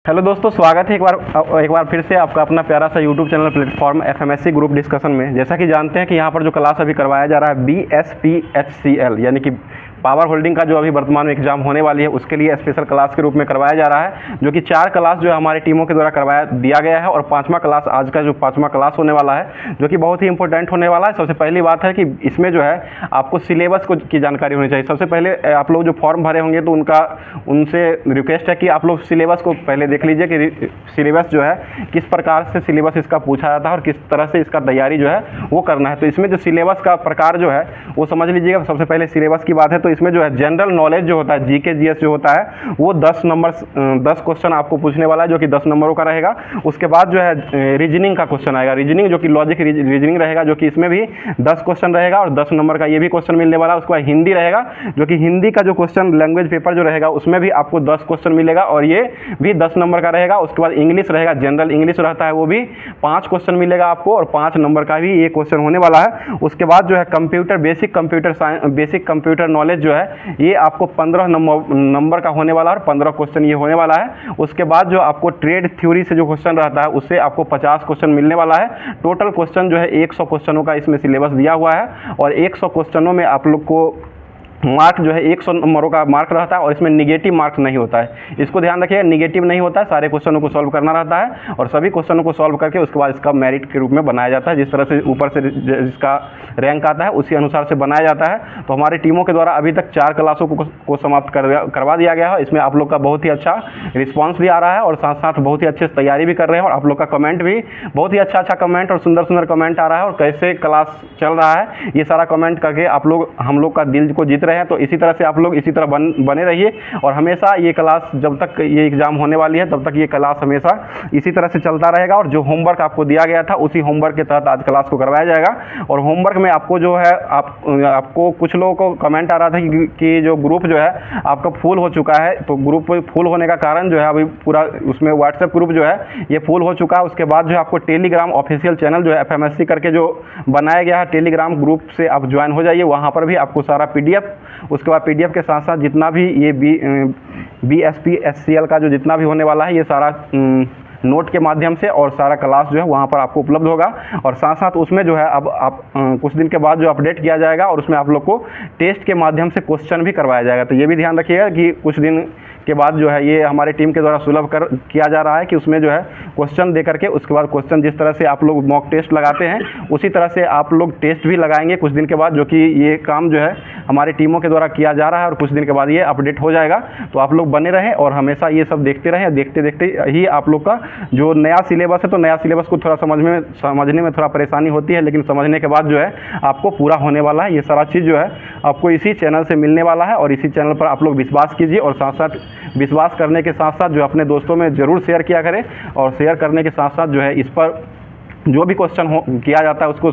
Hello दोस्तों, स्वागत है एक बार फिर से आपका अपना प्यारा सा YouTube channel platform FMSC group discussion में। जैसा कि जानते हैं कि यहाँ पर जो क्लास अभी करवाया जा रहा है BSPHCL यानी कि पावर होल्डिंग का जो अभी वर्तमान में एग्जाम होने वाली है उसके लिए स्पेशल क्लास के रूप में करवाया जा रहा है, जो कि 4 क्लास जो है हमारी टीमों के द्वारा करवाया दिया गया है। और 5वां क्लास आज का जो 5वां क्लास होने वाला है जो कि बहुत ही इंपॉर्टेंट होने वाला है। सबसे पहली बात है कि इसमें जो है आपको सिलेबस की जानकारी होनी चाहिए। सबसे पहले आप लोग जो फॉर्म भरे होंगे तो उनसे रिक्वेस्ट है कि आप लोग सिलेबस को पहले देख लीजिए कि सिलेबस जो है किस प्रकार से सिलेबस इसका पूछा जाता है और किस तरह से इसका तैयारी जो है वो करना है। तो इसमें जो सिलेबस का प्रकार जो है वो समझ लीजिएगा। सबसे पहले सिलेबस की बात है तो इसमें जो है जनरल नॉलेज जो होता है जीके जीएस जो होता है वो 10 क्वेश्चन आपको पूछने वाला है, जो कि 10 नंबरों का रहेगा। उसके बाद जो है रीजनिंग का क्वेश्चन आएगा, रीजनिंग जो कि लॉजिक रीजनिंग रहेगा, जो कि इसमें भी 10 क्वेश्चन रहेगा और 10 नंबर का ये भी क्वेश्चन मिलने वाला है। उसके बाद हिंदी रहेगा, जो कि हिंदी का जो क्वेश्चन लैंग्वेज पेपर जो रहेगा उसमें भी आपको 10 क्वेश्चन मिलेगा और ये भी 10 नंबर का रहेगा। उसके बाद इंग्लिश रहेगा, जनरल इंग्लिश रहता है, वो भी 5 क्वेश्चन मिलेगा आपको और 5 नंबर का भी ये क्वेश्चन होने वाला है। उसके बाद जो है कंप्यूटर बेसिक कंप्यूटर नॉलेज जो है ये आपको 15 नंबर का होने वाला है और 15 क्वेश्चन ये होने वाला है। उसके बाद जो आपको ट्रेड थ्योरी से जो क्वेश्चन रहता है उससे आपको 50 क्वेश्चन मिलने वाला है। टोटल क्वेश्चन जो है 100 क्वेश्चनों का इसमें सिलेबस दिया हुआ है और 100 क्वेश्चनों में आप लोग को मार्क जो है 100 नंबरों का मार्क रहता है और इसमें निगेटिव मार्क नहीं होता है। इसको ध्यान रखिएगा, निगेटिव नहीं होता है, सारे क्वेश्चनों को सॉल्व करना रहता है और सभी क्वेश्चनों को सॉल्व करके उसके बाद इसका मेरिट के रूप में बनाया जाता है। जिस तरह से ऊपर से जिसका रैंक आता है उसी अनुसार से बनाया जाता है। तो हमारी टीमों के द्वारा अभी तक 4 क्लासों को समाप्त करवा दिया गया है। इसमें आप लोग का बहुत ही अच्छा रिस्पॉन्स भी आ रहा है और साथ साथ बहुत ही अच्छे से तैयारी भी कर रहे हैं और आप लोग का कमेंट भी बहुत ही अच्छा कमेंट और सुंदर कमेंट आ रहा है और कैसे क्लास चल रहा है ये सारा कमेंट करके आप लोग हम लोग का दिल को जीत रहे हैं। तो इसी तरह से आप लोग इसी तरह बने रहिए और हमेशा ये क्लास जब तक ये एग्ज़ाम होने वाली है तब तक ये क्लास हमेशा इसी तरह से चलता रहेगा। और जो होमवर्क आपको दिया गया था उसी होमवर्क के तहत आज क्लास को करवाया जाएगा। और होमवर्क में आपको जो है आपको कुछ लोगों को कमेंट आ रहा था कि जो ग्रुप जो है आपका फुल हो चुका है। तो ग्रुप फुल होने का कारण जो है अभी पूरा उसमें व्हाट्सएप ग्रुप जो है ये फुल हो चुका है। उसके बाद जो है आपको टेलीग्राम ऑफिशियल चैनल जो है एफएमएससी करके जो बनाया गया है टेलीग्राम ग्रुप से आप ज्वाइन हो जाइए। वहाँ पर भी आपको सारा PDF, उसके बाद PDF के साथ साथ जितना भी ये BSPHCL का जो जितना भी होने वाला है ये सारा नोट के माध्यम से और सारा क्लास जो है वहाँ पर आपको उपलब्ध होगा। और साथ साथ उसमें जो है अब आप कुछ दिन के बाद जो अपडेट किया जाएगा और उसमें आप लोग को टेस्ट के माध्यम से क्वेश्चन भी करवाया जाएगा। तो ये भी ध्यान रखिएगा कि कुछ दिन के बाद जो है ये हमारी टीम के द्वारा सुलभ किया जा रहा है कि उसमें जो है क्वेश्चन दे करके उसके बाद क्वेश्चन जिस तरह से आप लोग मॉक टेस्ट लगाते हैं उसी तरह से आप लोग टेस्ट भी लगाएंगे कुछ दिन के बाद, जो कि ये काम जो है हमारी टीमों के द्वारा किया जा रहा है और कुछ दिन के बाद ये अपडेट हो जाएगा। तो आप लोग बने रहें और हमेशा ये सब देखते रहें। देखते देखते ही आप लोग का जो नया सिलेबस है तो नया सिलेबस को थोड़ा समझने में थोड़ा परेशानी होती है, लेकिन समझने के बाद जो है आपको पूरा होने वाला है। ये सारा चीज़ जो है आपको इसी चैनल से मिलने वाला है और इसी चैनल पर आप लोग विश्वास कीजिए और साथ साथ विश्वास करने के साथ साथ जो अपने दोस्तों में ज़रूर शेयर किया करें। और शेयर करने के साथ साथ जो है इस पर जो भी क्वेश्चन किया जाता है उसको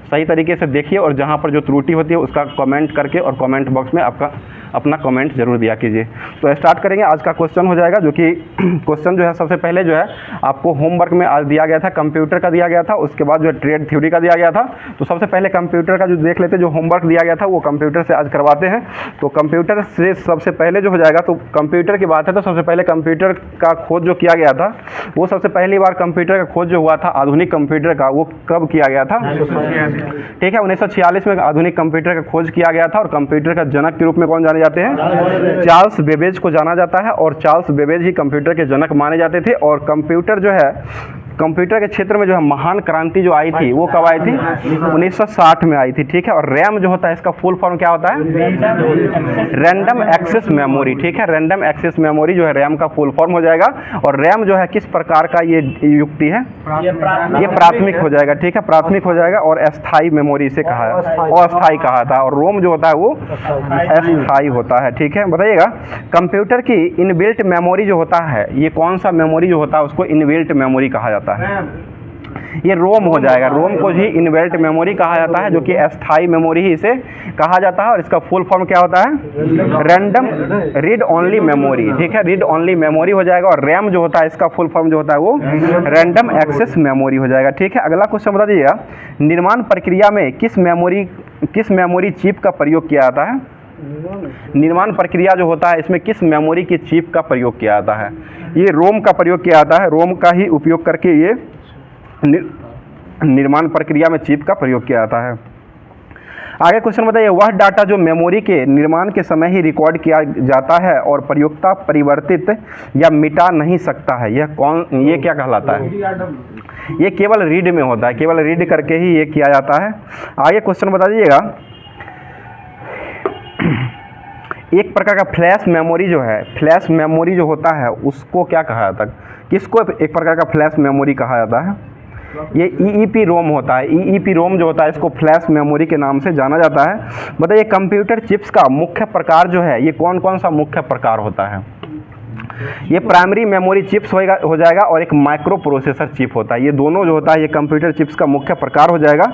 सही तरीके से देखिए और जहाँ पर जो त्रुटि होती है उसका कमेंट करके और कमेंट बॉक्स में आपका अपना कमेंट जरूर दिया कीजिए। तो स्टार्ट करेंगे। आज का क्वेश्चन हो जाएगा, जो कि क्वेश्चन जो है सबसे पहले जो है आपको होमवर्क में आज दिया गया था, कंप्यूटर का दिया गया था, उसके बाद जो है ट्रेड थ्योरी का दिया गया था। तो सबसे पहले कंप्यूटर का जो देख लेते, जो होमवर्क दिया गया था वो कंप्यूटर से आज करवाते हैं। तो कंप्यूटर से सबसे पहले जो हो जाएगा, तो कंप्यूटर की बात है तो सबसे पहले कंप्यूटर का खोज जो किया गया था वो सबसे पहली बार कंप्यूटर का खोज जो हुआ था आधुनिक कंप्यूटर का वो कब किया गया था? ठीक है, 1946 में आधुनिक कंप्यूटर का खोज किया गया था। और कंप्यूटर का जनक के रूप में कौन जाने जाते हैं? चार्ल्स बेबेज को जाना जाता है और चार्ल्स बेबेज ही कंप्यूटर के जनक माने जाते थे। और कंप्यूटर जो है कंप्यूटर के क्षेत्र में जो है महान क्रांति जो आई थी वो कब आई थी? 1960 में आई थी। ठीक है, और रैम जो होता है इसका फुल फॉर्म क्या होता है? Random access memory. ठीक है, रैंडम एक्सेस मेमोरी जो है रैम का फुल फॉर्म हो जाएगा। और रैम जो है किस प्रकार का ये युक्ति है? ये प्राथमिक हो जाएगा। ठीक है, प्राथमिक हो जाएगा और अस्थाई मेमोरी से कहा है, अस्थाई कहा था। और रोम जो होता है वो अस्थाई होता है। ठीक है, बताइएगा कंप्यूटर की इनबिल्ट मेमोरी जो होता है ये कौन सा मेमोरी जो होता है उसको इनबिल्ट मेमोरी कहा जाता है? ये रोम हो जाएगा। रोम को ही इनबिल्ट मेमोरी कहा जाता है, जो कि अस्थाई मेमोरी ही इसे कहा जाता है। और इसका फुल फॉर्म क्या होता है? Random read only memory. ठीक है, रीड ओनली मेमोरी हो जाएगा। और रैम जो होता है इसका फुल फॉर्म जो होता है वो रैंडम एक्सेस मेमोरी हो जाएगा। ठीक है, अगला क्वेश्चन बता दीजिएगा, निर्माण प्रक्रिया में किस मेमोरी चिप का प्रयोग किया जाता है? निर्माण प्रक्रिया जो होता है इसमें किस मेमोरी की चिप का प्रयोग किया जाता है? ये रोम का प्रयोग किया जाता है। रोम का ही उपयोग करके ये निर्माण प्रक्रिया में चिप का प्रयोग किया जाता है। आगे क्वेश्चन बताइए, वह डाटा जो मेमोरी के निर्माण के समय ही रिकॉर्ड किया जाता है और प्रयोक्ता परिवर्तित या मिटा नहीं सकता है, ये क्या कहलाता है? ये केवल रीड में होता है, केवल रीड करके ही ये किया जाता है। आगे क्वेश्चन बता दीजिएगा, एक प्रकार का फ्लैश मेमोरी जो है, फ्लैश मेमोरी जो होता है उसको क्या कहा जाता है? किसको एक प्रकार का फ्लैश मेमोरी कहा जाता है? ये EEP रोम होता है। EEP रोम जो होता है इसको फ्लैश मेमोरी के नाम से जाना जाता है। बताइए, कंप्यूटर चिप्स का मुख्य प्रकार जो है ये कौन कौन सा मुख्य प्रकार होता है? ये प्राइमरी मेमोरी चिप्स हो जाएगा और एक माइक्रो प्रोसेसर चिप होता है। ये दोनों जो होता है ये कंप्यूटर चिप्स का मुख्य प्रकार हो जाएगा।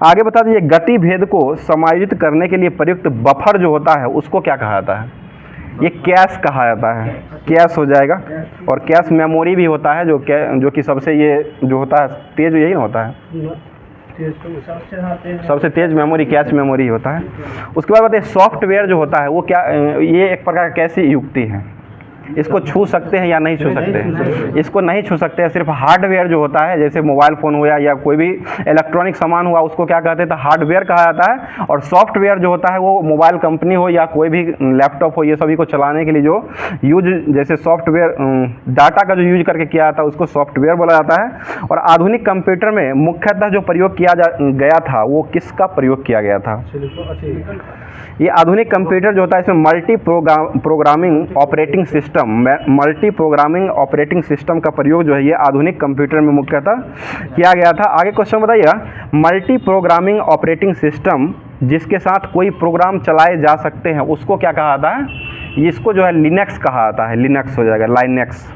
आगे बता दीजिए, गति भेद को समायोजित करने के लिए प्रयुक्त बफर जो होता है उसको क्या कहा जाता है? ये कैश कहा जाता है, कैश हो जाएगा। और कैश मेमोरी भी होता है जो कि सबसे ये जो होता है तेज, यही ना होता है, सबसे तेज मेमोरी कैश मेमोरी होता है। उसके बाद बताइए, सॉफ्टवेयर जो होता है वो क्या, ये एक प्रकार कैसी युक्ति है? इसको छू सकते हैं या नहीं छू सकते हैं? इसको नहीं छू सकते हैं। सिर्फ हार्डवेयर जो होता है, जैसे मोबाइल फ़ोन हुआ या कोई भी इलेक्ट्रॉनिक सामान हुआ, उसको क्या कहते हैं? तो हार्डवेयर कहा जाता है। और सॉफ्टवेयर जो होता है वो मोबाइल कंपनी हो या कोई भी लैपटॉप हो, ये सभी को चलाने के लिए जो यूज, जैसे सॉफ्टवेयर डाटा का जो यूज करके किया जाता है उसको सॉफ्टवेयर बोला जाता है। और आधुनिक कंप्यूटर में मुख्यतः जो प्रयोग किया गया था वो किसका प्रयोग किया गया था? ये आधुनिक कंप्यूटर जो होता है इसमें मल्टी प्रोग्रामिंग ऑपरेटिंग सिस्टम का प्रयोग जो है ये आधुनिक कंप्यूटर में मुख्यतः किया गया था। आगे क्वेश्चन बताइएगा, मल्टी प्रोग्रामिंग ऑपरेटिंग सिस्टम जिसके साथ कोई प्रोग्राम चलाए जा सकते हैं उसको क्या कहा जाता है? इसको जो है लिनक्स कहा जाता है। लिनक्स हो जाएगा, लाइनेक्स।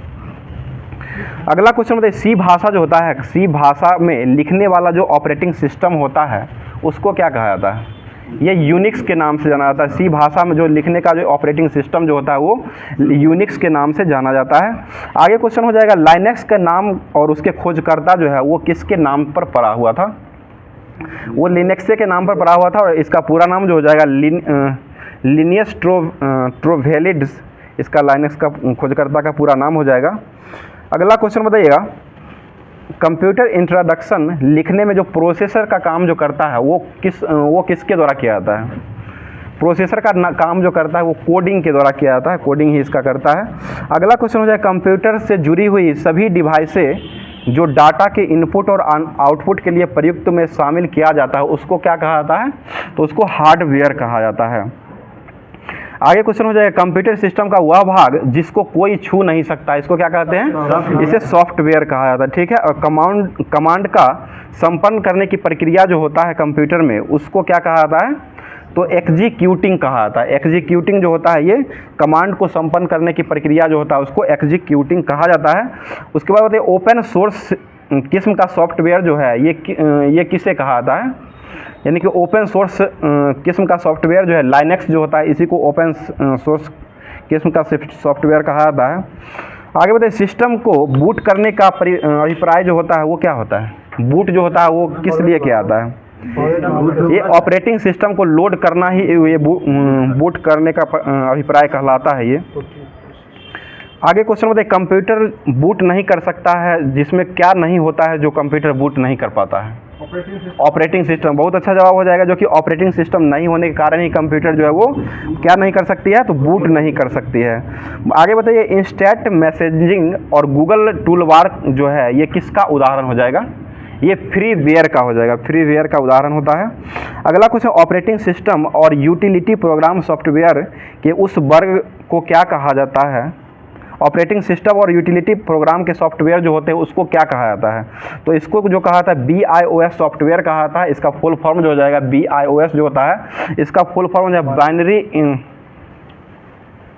अगला क्वेश्चन बताइए, सी भाषा जो होता है, सी भाषा में लिखने वाला जो ऑपरेटिंग सिस्टम होता है उसको क्या कहा जाता है? ये यूनिक्स के नाम से जाना जाता है। सी भाषा में जो लिखने का जो ऑपरेटिंग सिस्टम जो होता है वो यूनिक्स के नाम से जाना जाता है। आगे क्वेश्चन हो जाएगा, लाइनेक्स का नाम और उसके खोजकर्ता जो है वो किसके नाम पर पड़ा हुआ था? वो लिनक्स के नाम पर पड़ा हुआ था और इसका पूरा नाम जो हो जाएगा लिनियस टोरवेलिड्स, इसका लाइनेक्स का खोजकर्ता का पूरा नाम हो जाएगा। अगला क्वेश्चन बताइएगा, कंप्यूटर इंट्रोडक्शन लिखने में जो प्रोसेसर का काम जो करता है वो किसके द्वारा किया जाता है? प्रोसेसर का काम जो करता है वो कोडिंग के द्वारा किया जाता है, कोडिंग ही इसका करता है। अगला क्वेश्चन हो जाए, कंप्यूटर से जुड़ी हुई सभी डिवाइसे जो डाटा के इनपुट और आउटपुट के लिए प्रयुक्त में शामिल किया जाता है उसको क्या कहा जाता है? तो उसको हार्डवेयर कहा जाता है। आगे क्वेश्चन हो जाएगा, कंप्यूटर सिस्टम का वह भाग जिसको कोई छू नहीं सकता, इसको क्या कहते हैं? इसे सॉफ्टवेयर कहा जाता है। ठीक है। और कमांड का संपन्न करने की प्रक्रिया जो होता है कंप्यूटर में उसको क्या कहा जाता है? तो एग्जीक्यूटिंग कहा जाता है। एग्जीक्यूटिंग जो होता है ये कमांड को संपन्न करने की प्रक्रिया जो होता है उसको एग्जीक्यूटिंग कहा जाता है। उसके बाद बताइए, ओपन सोर्स किस्म का सॉफ्टवेयर जो है ये किसे कहा जाता है? यानी कि ओपन सोर्स किस्म का सॉफ्टवेयर जो है लाइनेक्स जो होता है इसी को ओपन सोर्स किस्म का सॉफ्टवेयर कहा जाता है। आगे बताइए, सिस्टम को बूट करने का अभिप्राय जो होता है वो क्या होता है? बूट जो होता है वो किस लिए किया जाता है? ये ऑपरेटिंग सिस्टम को लोड करना ही ये बूट करने का अभिप्राय कहलाता है ये। आगे क्वेश्चन बताइए, कंप्यूटर बूट नहीं कर सकता है जिसमें क्या नहीं होता है जो कंप्यूटर बूट नहीं कर पाता है? Operating system. बहुत अच्छा जवाब हो जाएगा, जो कि ऑपरेटिंग सिस्टम नहीं होने के कारण ही कंप्यूटर जो है वो क्या नहीं कर सकती है? तो बूट नहीं कर सकती है। आगे बताइए, इंस्टेंट मैसेजिंग और गूगल टूलबार जो है ये किसका उदाहरण हो जाएगा? ये फ्रीवेयर का हो जाएगा, फ्रीवेयर का उदाहरण होता है। अगला क्वेश्चन, ऑपरेटिंग सिस्टम और यूटिलिटी प्रोग्राम सॉफ्टवेयर के उस वर्ग को क्या कहा जाता है? ऑपरेटिंग सिस्टम और यूटिलिटी प्रोग्राम के सॉफ्टवेयर जो होते हैं उसको क्या कहा जाता है? तो इसको जो कहा जाता है BIOS सॉफ्टवेयर कहा जाता है। इसका फुल फॉर्म जो हो जाएगा BIOS जो होता है इसका फुल फॉर्म जो है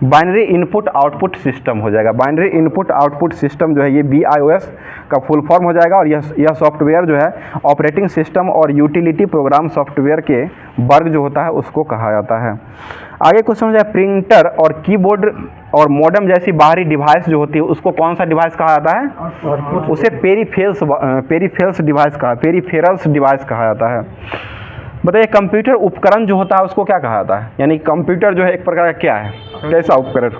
बाइनरी इनपुट आउटपुट सिस्टम हो जाएगा। बाइनरी इनपुट आउटपुट सिस्टम जो है ये BIOS का फुल फॉर्म हो जाएगा। और यह सॉफ्टवेयर जो है ऑपरेटिंग सिस्टम और यूटिलिटी प्रोग्राम सॉफ्टवेयर के वर्ग जो होता है उसको कहा जाता है। आगे क्वेश्चन हो जाए, प्रिंटर और कीबोर्ड और मॉडेम जैसी बाहरी डिवाइस जो होती है उसको कौन सा डिवाइस कहा जाता है? उसे पेरिफेरल्स डिवाइस कहा जाता है। बताइए कंप्यूटर उपकरण जो होता है उसको क्या कहा जाता है? यानी कंप्यूटर जो है एक प्रकार का क्या है, कैसा उपकरण?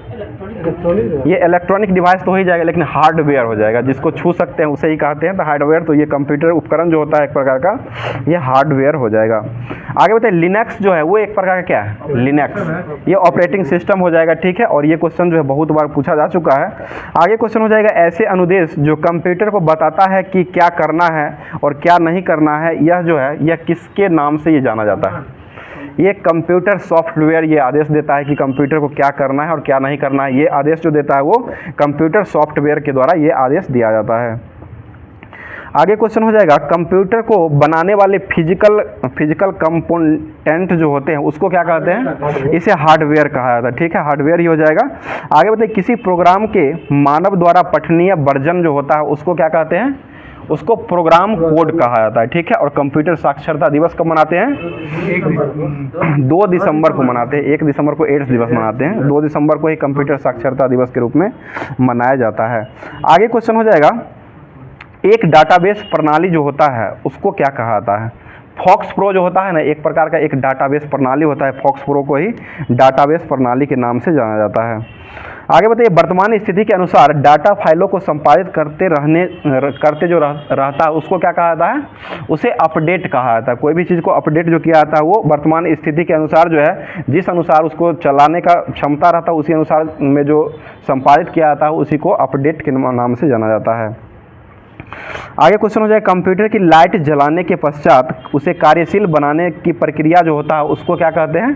ये इलेक्ट्रॉनिक डिवाइस तो हो ही जाएगा, लेकिन हार्डवेयर हो जाएगा, जिसको छू सकते हैं उसे ही कहते हैं तो हार्डवेयर। तो ये कंप्यूटर उपकरण जो होता है एक प्रकार का, ये हार्डवेयर हो जाएगा। आगे बताइए लिनक्स जो है वो एक प्रकार का क्या है? लिनक्स ये ऑपरेटिंग सिस्टम हो जाएगा, ठीक है। और ये क्वेश्चन जो है बहुत बार पूछा जा चुका है। आगे क्वेश्चन हो जाएगा ऐसे अनुदेश जो कंप्यूटर को बताता है कि क्या करना है और क्या नहीं करना है, यह जो है यह किसके नाम से ये जाना जाता है? ये कंप्यूटर सॉफ्टवेयर ये आदेश देता है कि कंप्यूटर को क्या करना है और क्या नहीं करना है। ये आदेश जो देता है वो कंप्यूटर सॉफ्टवेयर के द्वारा ये आदेश दिया जाता है। आगे क्वेश्चन हो जाएगा कंप्यूटर को बनाने वाले फिजिकल कंपोनेंट जो होते हैं उसको क्या कहते हैं? इसे हार्डवेयर कहा जाता है, ठीक है, हार्डवेयर ही हो जाएगा। आगे बताइए किसी प्रोग्राम के मानव द्वारा पठनीय वर्जन जो होता है उसको क्या कहते हैं? उसको प्रोग्राम कोड कहा जाता है, ठीक है। और कंप्यूटर साक्षरता दिवस कब मनाते हैं? 2 दिसंबर को मनाते हैं। 1 दिसंबर को एड्स दिवस मनाते हैं, 2 दिसंबर को ही कंप्यूटर साक्षरता दिवस के रूप में मनाया जाता है। आगे क्वेश्चन हो जाएगा एक डाटाबेस प्रणाली जो होता है उसको क्या कहा जाता है? फॉक्स प्रो जो होता है ना, एक प्रकार का एक डाटाबेस प्रणाली होता है, फॉक्स प्रो को ही डाटाबेस प्रणाली के नाम से जाना जाता है। आगे बताइए वर्तमान स्थिति के अनुसार डाटा फाइलों को संपादित करते जो रहता है उसको क्या कहा जाता है? उसे अपडेट कहा जाता है। कोई भी चीज़ को अपडेट जो किया जाता है वो वर्तमान स्थिति के अनुसार जो है जिस अनुसार उसको चलाने का क्षमता रहता है उसी अनुसार में जो संपादित किया जाता है उसी को अपडेट के नाम से जाना जाता है। आगे क्वेश्चन हो जाए कंप्यूटर की लाइट जलाने के पश्चात उसे कार्यशील बनाने की प्रक्रिया जो होता है उसको क्या कहते हैं?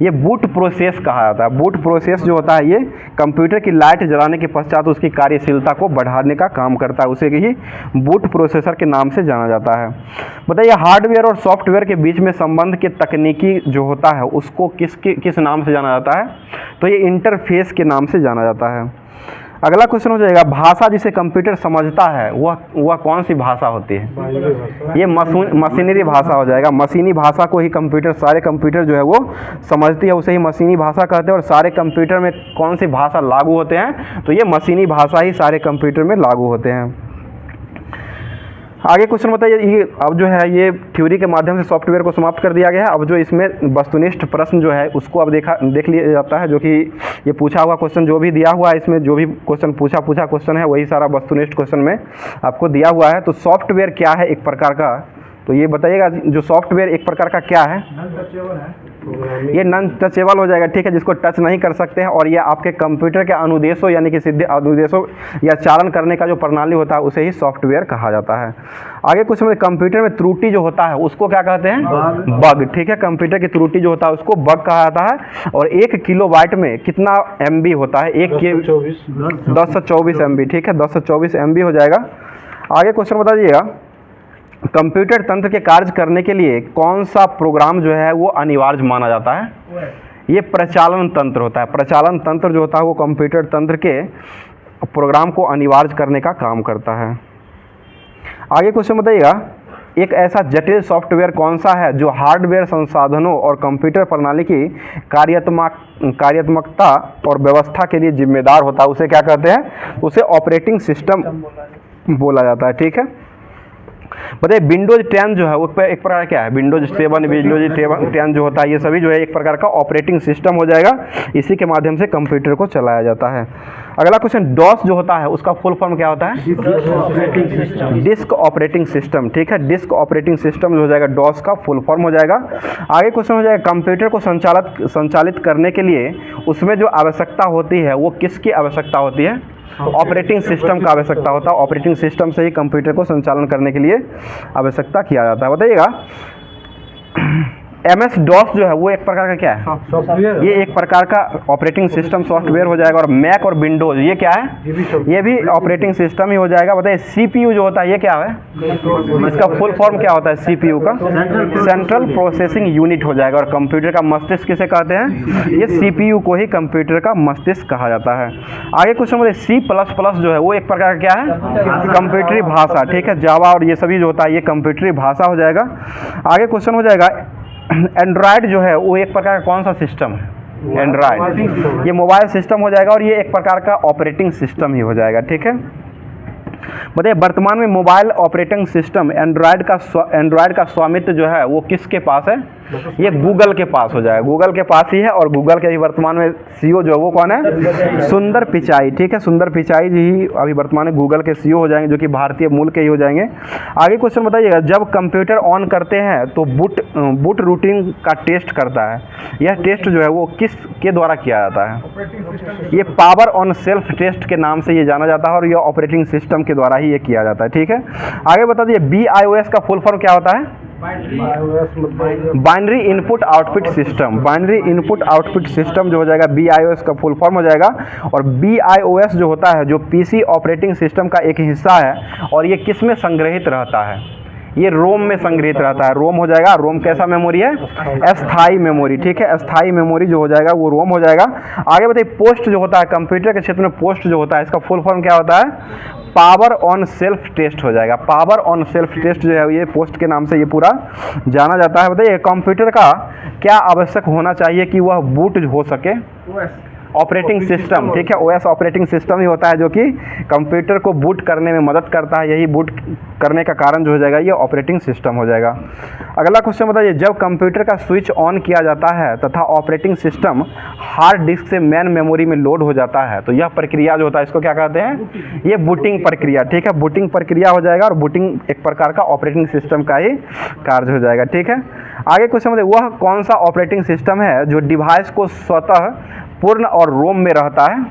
ये बूट प्रोसेस कहा जाता है। बूट प्रोसेस जो होता है ये कंप्यूटर की लाइट जलाने के पश्चात उसकी कार्यशीलता को बढ़ाने का काम करता है, उसे ही बूट प्रोसेसर के नाम से जाना जाता है। बताइए हार्डवेयर और सॉफ्टवेयर के बीच में संबंध के तकनीकी जो होता है उसको किस नाम से जाना जाता है? तो ये इंटरफेस के नाम से जाना जाता है। अगला क्वेश्चन हो जाएगा भाषा जिसे कंप्यूटर समझता है वह कौन सी भाषा होती है? ये मशीनरी भाषा हो जाएगा। मशीनी भाषा को ही कंप्यूटर, सारे कंप्यूटर जो है वो समझती है, उसे ही मशीनी भाषा कहते हैं। और सारे कंप्यूटर में कौन सी भाषा लागू होते हैं? तो ये मशीनी भाषा ही सारे कंप्यूटर में लागू होते हैं। आगे क्वेश्चन बताइए ये अब जो है ये थ्योरी के माध्यम से सॉफ्टवेयर को समाप्त कर दिया गया है। अब जो इसमें वस्तुनिष्ठ प्रश्न जो है उसको अब देख लिया जाता है, जो कि ये पूछा हुआ क्वेश्चन जो भी दिया हुआ है इसमें जो भी क्वेश्चन पूछा क्वेश्चन है वही सारा वस्तुनिष्ठ क्वेश्चन में आपको दिया हुआ है। तो सॉफ्टवेयर क्या है एक प्रकार का? तो ये बताइएगा जो सॉफ्टवेयर एक प्रकार का क्या है? ये नॉन टचेबल हो जाएगा, ठीक है, जिसको टच नहीं कर सकते हैं। और ये आपके कंप्यूटर के अनुदेशों यानी कि सीधे अनुदेशों या चालन करने का जो प्रणाली होता है उसे ही सॉफ्टवेयर कहा जाता है। आगे कुछ में कंप्यूटर में त्रुटि जो होता है उसको क्या कहते हैं? बग, ठीक है। कंप्यूटर की त्रुटि जो होता है उसको बग कहा जाता है। और 1 किलोबाइट में कितना MB होता है? 1024 MB, ठीक है, 1024 MB हो जाएगा। आगे क्वेश्चन बता दीजिएगा कंप्यूटर तंत्र के कार्य करने के लिए कौन सा प्रोग्राम जो है वो अनिवार्य माना जाता है? ये प्रचालन तंत्र होता है। प्रचालन तंत्र जो होता है वो कंप्यूटर तंत्र के प्रोग्राम को अनिवार्य करने का काम करता है। आगे क्वेश्चन बताइएगा एक ऐसा जटिल सॉफ्टवेयर कौन सा है जो हार्डवेयर संसाधनों और कंप्यूटर प्रणाली की कार्यात्मकता और व्यवस्था के लिए जिम्मेदार होता है? उसे क्या कहते हैं? उसे ऑपरेटिंग सिस्टम बोला जाता है, ठीक है। बताइए विंडोज 10 जो है वो एक प्रकार क्या है? विंडोज 7, विंडोज 10 जो होता है ये सभी जो है एक प्रकार का ऑपरेटिंग सिस्टम हो जाएगा। इसी के माध्यम से कंप्यूटर को चलाया जाता है। अगला क्वेश्चन डॉस जो होता है उसका फुल फॉर्म क्या होता है? डिस्क ऑपरेटिंग सिस्टम, ठीक है। डिस्क ऑपरेटिंग सिस्टम जो हो जाएगा डॉस का फुल फॉर्म हो जाएगा। आगे क्वेश्चन हो जाएगा कंप्यूटर को संचालित करने के लिए उसमें जो आवश्यकता होती है वो किसकी आवश्यकता होती है? ऑपरेटिंग सिस्टम का आवश्यकता होता है। ऑपरेटिंग सिस्टम से ही कंप्यूटर को संचालन करने के लिए आवश्यकता किया जाता है। बताइएगा MS DOS जो है वो एक प्रकार का क्या है? सॉफ्टवेयर। ये एक प्रकार का ऑपरेटिंग सिस्टम सॉफ्टवेयर हो जाएगा। और मैक और विंडोज ये क्या है? ये भी ऑपरेटिंग सिस्टम ही हो जाएगा। बताइए CPU जो होता है ये क्या है? इसका फुल फॉर्म क्या होता है? CPU का सेंट्रल प्रोसेसिंग यूनिट हो जाएगा। और कंप्यूटर का मस्तिष्क किसे कहते हैं? ये CPU को ही कंप्यूटर का मस्तिष्क कहा जाता है। आगे कुछ C++ जो है वो एक प्रकार का क्या है? कंप्यूटरी भाषा, ठीक है। जावा और ये सभी जो होता है ये कंप्यूटरी भाषा हो जाएगा। आगे क्वेश्चन हो जाएगा एंड्रॉयड जो है वो एक प्रकार का कौन सा सिस्टम है? एंड्रॉयड ये मोबाइल सिस्टम हो जाएगा। और ये एक प्रकार का ऑपरेटिंग सिस्टम ही हो जाएगा, ठीक है। बताइए वर्तमान में मोबाइल ऑपरेटिंग सिस्टम एंड्रॉयड का स्वामित्व जो है वो किसके पास है? ये गूगल के पास हो जाएगा, गूगल के पास ही है। और गूगल के ही वर्तमान में सीईओ जो है वो कौन है? सुंदर पिचाई। ठीक है, सुंदर पिचाई जी ही अभी वर्तमान में गूगल के सीईओ हो जाएंगे, जो कि भारतीय मूल के ही हो जाएंगे। आगे क्वेश्चन बताइएगा, जब कंप्यूटर ऑन करते हैं तो बूट रूटीन का टेस्ट करता है, यह टेस्ट जो है वो किस के द्वारा किया जाता है? ये पावर ऑन सेल्फ टेस्ट के नाम से ये जाना जाता है और यह ऑपरेटिंग सिस्टम के द्वारा ही ये किया जाता है। ठीक है, आगे बता दीजिए BIOS का फुल फॉर्म क्या होता है? Binary input output system. Binary input output system जो हो जाएगा BIOS का फुल फॉर्म हो जाएगा। और BIOS जो होता है जो PC ऑपरेटिंग सिस्टम का एक हिस्सा है और ये किस में संग्रहित रहता है? ये रोम में संग्रहित रहता है। रोम हो जाएगा। रोम कैसा मेमोरी है? अस्थाई मेमोरी। ठीक है, अस्थाई मेमोरी जो हो जाएगा वो रोम हो जाएगा। आगे बताइए, पोस्ट जो होता है कंप्यूटर के क्षेत्र में, पोस्ट जो होता है इसका फुल फॉर्म क्या होता है? पावर ऑन सेल्फ टेस्ट हो जाएगा। पावर ऑन सेल्फ टेस्ट जो है ये पोस्ट के नाम से ये पूरा जाना जाता है। बताइए कंप्यूटर का क्या आवश्यक होना चाहिए कि वह बूट हो सके? Operating system. ठीक है, OS ऑपरेटिंग सिस्टम ही होता है जो कि कंप्यूटर को बूट करने में मदद करता है। यही बूट करने का कारण जो हो जाएगा ये ऑपरेटिंग सिस्टम हो जाएगा। अगला क्वेश्चन बताइए, जब कंप्यूटर का स्विच ऑन किया जाता है तथा ऑपरेटिंग सिस्टम हार्ड डिस्क से मेन मेमोरी में लोड हो जाता है तो यह प्रक्रिया जो होता है इसको क्या कहते हैं? ये बूटिंग प्रक्रिया। ठीक है, बूटिंग प्रक्रिया हो जाएगा और बूटिंग एक प्रकार का ऑपरेटिंग सिस्टम का ही कार्य हो जाएगा। ठीक है, आगे क्वेश्चन बताइए, वह कौन सा ऑपरेटिंग सिस्टम है जो डिवाइस को स्वतः पूर्ण और रोम में रहता है?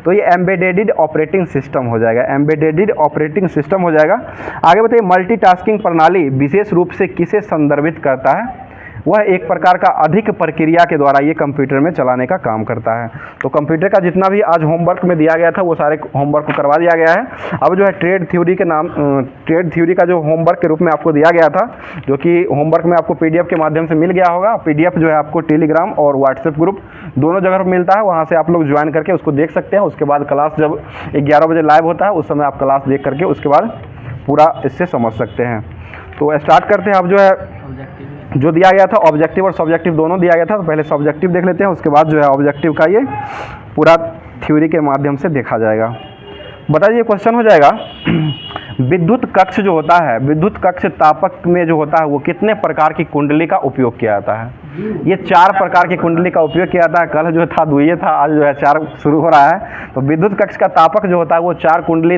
तो ये एम्बेडेड ऑपरेटिंग सिस्टम हो जाएगा। एम्बेडेड ऑपरेटिंग सिस्टम हो जाएगा। आगे बताइए, मल्टीटास्किंग प्रणाली विशेष रूप से किसे संदर्भित करता है? वह एक प्रकार का अधिक प्रक्रिया के द्वारा ये कंप्यूटर में चलाने का काम करता है। तो कंप्यूटर का जितना भी आज होमवर्क में दिया गया था वो सारे होमवर्क को करवा दिया गया है। अब जो है ट्रेड थ्योरी का जो होमवर्क के रूप में आपको दिया गया था, जो कि होमवर्क में आपको PDF के माध्यम से मिल गया होगा। PDF जो है आपको टेलीग्राम और व्हाट्सएप ग्रुप दोनों जगह पर मिलता है, वहाँ से आप लोग ज्वाइन करके उसको देख सकते हैं। उसके बाद क्लास जब 11 बजे लाइव होता है उस समय आप क्लास देख करके उसके बाद पूरा इससे समझ सकते हैं। तो स्टार्ट करते हैं। अब जो है जो दिया गया था ऑब्जेक्टिव और सब्जेक्टिव दोनों दिया गया था, तो पहले सब्जेक्टिव देख लेते हैं, उसके बाद जो है ऑब्जेक्टिव का ये पूरा थ्योरी के माध्यम से देखा जाएगा। बताइए क्वेश्चन हो जाएगा, विद्युत कक्ष जो होता है, विद्युत कक्ष तापक में जो होता है वो कितने प्रकार की कुंडली का उपयोग किया जाता है? ये 4 प्रकार की कुंडली का उपयोग किया जाता है। कल जो था 2 था, आज जो है 4 शुरू हो रहा है। तो विद्युत कक्ष का तापक जो होता है वो 4 कुंडली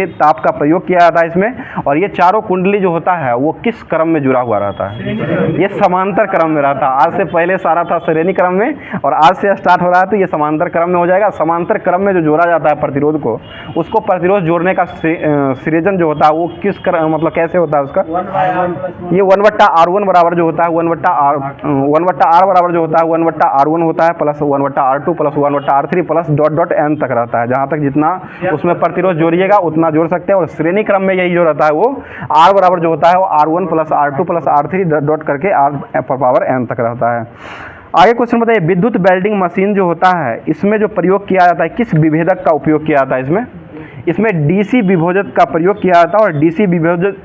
ताप का प्रयोग किया जाता है इसमें। और ये चारों कुंडली जो होता है वो किस क्रम में जुड़ा हुआ रहता है? ये समांतर क्रम में रहता है। आज से पहले सारा था श्रेणी क्रम में और आज से स्टार्ट हो रहा है तो ये समांतर क्रम में हो जाएगा। समांतर क्रम में जो जोड़ा जाता है प्रतिरोध को, उसको प्रतिरोध जोड़ने का सृजन जो होता है वो किस मतलब कैसे होता है उसका? ये 1/R1 बराबर जो होता है 1/R बराबर जो होता है 1/R1 होता है plus 1/R2 plus 1/R3 plus dot n तक रहता है। जहाँ तक जितना उसमें प्रतिरोध जोड़िएगा उतना जोड़ सकते हैं। और श्रेणी क्रम में यही जो रहता है वो R बराबर जो होता है वो R1 plus R2 plus R3 dot करके R पावर n तक रहता है। आगे क्वेश्चन बताइए, विद्युत वेल्डिंग मशीन जो होता है इसमें जो प्रयोग किया जाता है किस विभेदक का उपयोग किया जाता है? इसमें DC विभेदक का प्रयोग किया जाता है। और DC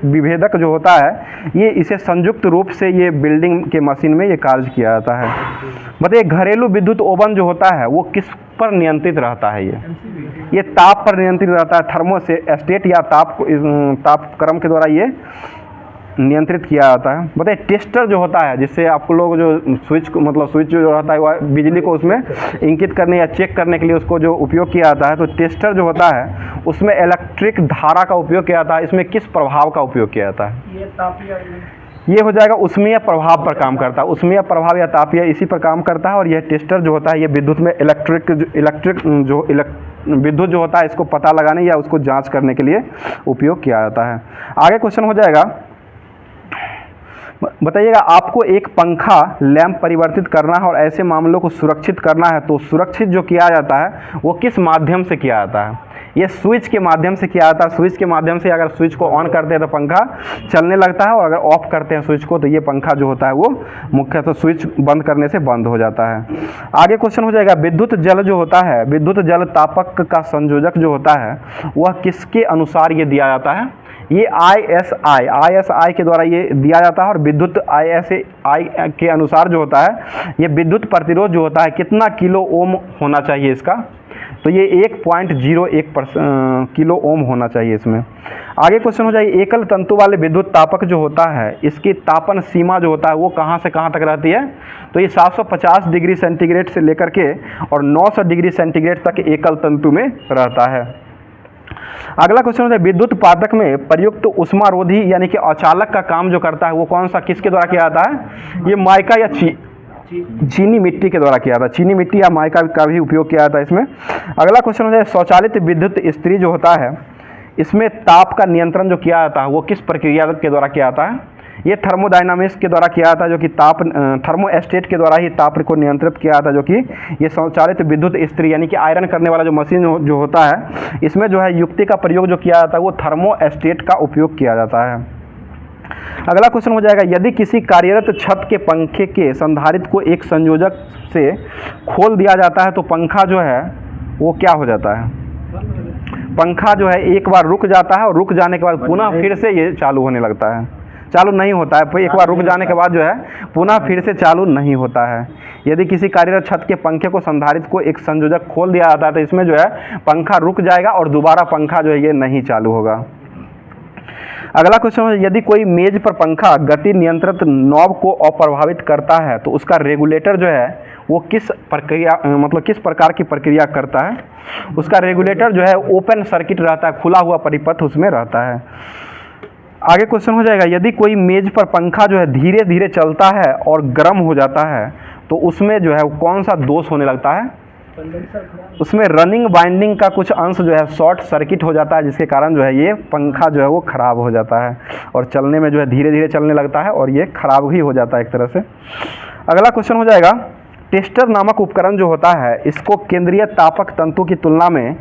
विभेदक जो होता है ये इसे संयुक्त रूप से ये बिल्डिंग के मशीन में ये कार्य किया जाता है। बताइए, घरेलू विद्युत ओवन जो होता है वो किस पर नियंत्रित रहता है? ये ताप पर नियंत्रित रहता है। थर्मोस्टेट या ताप क्रम के द्वारा ये नियंत्रित किया जाता है। बताइए, टेस्टर जो होता है जिससे आप लोग जो स्विच जो रहता है वह बिजली को उसमें इंकित करने या चेक करने के लिए उसको जो उपयोग किया जाता है, तो टेस्टर जो होता है उसमें इलेक्ट्रिक धारा का उपयोग किया जाता है। इसमें किस प्रभाव का उपयोग किया जाता है? ये हो जाएगा उष्मीय प्रभाव पर काम करता है। उष्मीय प्रभाव या तापीय इसी पर काम करता है। और यह टेस्टर जो होता है ये विद्युत में विद्युत जो होता है इसको पता लगाने या उसको जांच करने के लिए उपयोग किया जाता है। आगे क्वेश्चन हो जाएगा, बताइएगा, आपको एक पंखा लैंप परिवर्तित करना है और ऐसे मामलों को सुरक्षित करना है तो सुरक्षित जो किया जाता है वो किस माध्यम से किया जाता है? ये स्विच के माध्यम से किया जाता है। स्विच के माध्यम से अगर स्विच को ऑन करते हैं तो पंखा चलने लगता है और अगर ऑफ करते हैं स्विच को तो ये पंखा जो होता है वो मुख्यतः स्विच बंद करने से बंद हो जाता है। आगे क्वेश्चन हो जाएगा, विद्युत जल जो होता है, विद्युत जल तापक का संयोजक जो होता है वह किसके अनुसार ये दिया जाता है? ये ISI के द्वारा ये दिया जाता है। और विद्युत ISI के अनुसार जो होता है ये विद्युत प्रतिरोध जो होता है कितना किलो ओम होना चाहिए इसका? तो ये 1.01 किलो ओम होना चाहिए इसमें। आगे क्वेश्चन हो जाएगी, एकल तंतु वाले विद्युत तापक जो होता है इसकी तापन सीमा जो होता है वो कहाँ से कहाँ तक रहती है? तो ये 750 डिग्री सेंटीग्रेड से लेकर के और 900 डिग्री सेंटीग्रेड तक एकल तंतु में रहता है। अगला क्वेश्चन होता है, विद्युत पादक में प्रयुक्त उष्मारोधी यानी कि अचालक का काम जो करता है वो कौन सा, किसके द्वारा किया जाता है? ये माइका या चीनी मिट्टी के द्वारा किया था। चीनी मिट्टी या माइका का भी उपयोग किया जाता है इसमें। अगला क्वेश्चन होता है, स्वचालित विद्युत इस्त्री जो होता है इसमें ताप का नियंत्रण जो किया जाता है वो किस प्रक्रिया के द्वारा किया जाता है? ये थर्मोडायनामिक्स के द्वारा किया जाता है, जो कि ताप थर्मोस्टेट के द्वारा ही ताप को नियंत्रित किया जाता है, जो कि ये स्वचालित विद्युत इस्त्री यानी कि आयरन करने वाला जो मशीन जो होता है इसमें जो है युक्ति का प्रयोग जो किया जाता है वो थर्मोस्टेट का उपयोग किया जाता है। अगला क्वेश्चन हो जाएगा, यदि किसी कार्यरत छत के पंखे के संधारित्र को एक संयोजक से खोल दिया जाता है तो पंखा जो है वो क्या हो जाता है? पंखा जो है एक बार रुक जाता है और रुक जाने के बाद पुनः फिर से ये चालू होने लगता है, चालू नहीं होता है। एक बार रुक जाने के बाद जो है पुनः फिर से चालू नहीं होता है। यदि किसी कार्यरत छत के पंखे को संधारित्र को एक संयोजक खोल दिया जाता है तो इसमें जो है पंखा रुक जाएगा और दोबारा पंखा जो है ये नहीं चालू होगा। अगला क्वेश्चन है, यदि कोई मेज पर पंखा गति नियंत्रित नॉब को अप्रभावित करता है तो उसका रेगुलेटर जो है वो किस प्रकार की प्रक्रिया करता है? उसका रेगुलेटर जो है ओपन सर्किट रहता है, खुला हुआ परिपथ उसमें रहता है। आगे क्वेश्चन हो जाएगा, यदि कोई मेज पर पंखा जो है धीरे धीरे चलता है और गर्म हो जाता है तो उसमें जो है कौन सा दोष होने लगता है? उसमें रनिंग वाइंडिंग का कुछ अंश जो है शॉर्ट सर्किट हो जाता है, जिसके कारण जो है ये पंखा जो है वो ख़राब हो जाता है और चलने में जो है धीरे धीरे चलने लगता है और ये ख़राब ही हो जाता है एक तरह से। अगला क्वेश्चन हो जाएगा, टेस्टर नामक उपकरण जो होता है इसको केंद्रीय तापक तंतु की तुलना में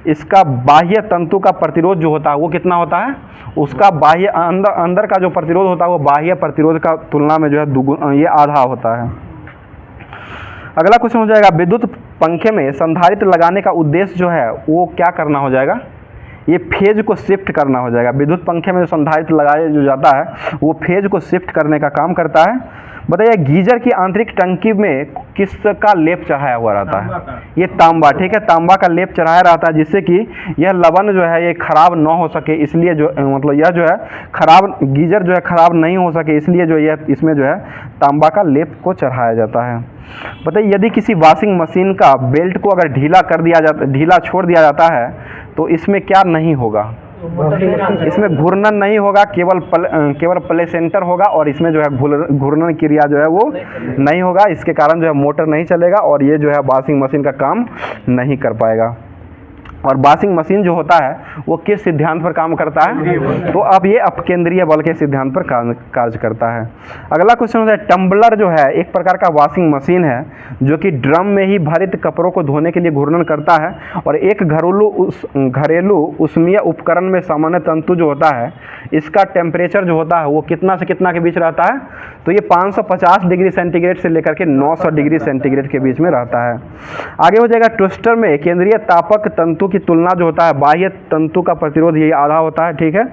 इसका बाह्य तंतु का प्रतिरोध जो होता है वो कितना होता है? उसका बाह्य अंदर का जो प्रतिरोध होता है वो बाह्य प्रतिरोध का तुलना में जो है ये आधा होता है। अगला क्वेश्चन हो जाएगा, विद्युत पंखे में संधारित्र लगाने का उद्देश्य जो है वो क्या करना हो जाएगा? ये फेज को शिफ्ट करना हो जाएगा। विद्युत पंखे में जो संधारित्र लगाया जो जाता है वो फेज को शिफ्ट करने का काम करता है। बताइए, गीजर की आंतरिक टंकी में किसका लेप चढ़ाया हुआ रहता है? ये तांबा, ठीक है, तांबा का लेप चढ़ाया रहता है जिससे कि यह लवण जो है ये खराब न हो सके, इसलिए जो यह जो है खराब गीजर जो है खराब नहीं हो सके, इसलिए जो यह इसमें जो है तांबा का लेप को चढ़ाया जाता है। बताइए, यदि किसी वॉशिंग मशीन का बेल्ट को अगर ढीला छोड़ दिया जाता है तो इसमें क्या नहीं होगा? इसमें घूर्णन नहीं होगा, केवल प्लेसेंटर होगा और इसमें जो है घूर्णन क्रिया जो है वो नहीं होगा। इसके कारण जो है मोटर नहीं चलेगा और ये जो है वॉशिंग मशीन का काम नहीं कर पाएगा। और वॉशिंग मशीन जो होता है वो किस सिद्धांत पर काम करता है? तो अब ये अपकेंद्रीय बल के सिद्धांत पर कार्य करता है। अगला क्वेश्चन होता है, टम्बलर जो है एक प्रकार का वॉशिंग मशीन है जो कि ड्रम में ही भरित कपड़ों को धोने के लिए घूर्णन करता है और एक घरेलू ऊष्मीय उपकरण में सामान्य तंतु जो होता है इसका टेम्परेचर जो होता है वो कितना से कितना के बीच रहता है? तो ये 550 डिग्री सेंटीग्रेड से लेकर के 900 डिग्री सेंटीग्रेड के बीच में रहता है। आगे हो जाएगा, ट्विस्टर में केंद्रीय तापक तंतु की तुलना जो होता है बाह्य तंतु का प्रतिरोध ये आधा होता है, ठीक है।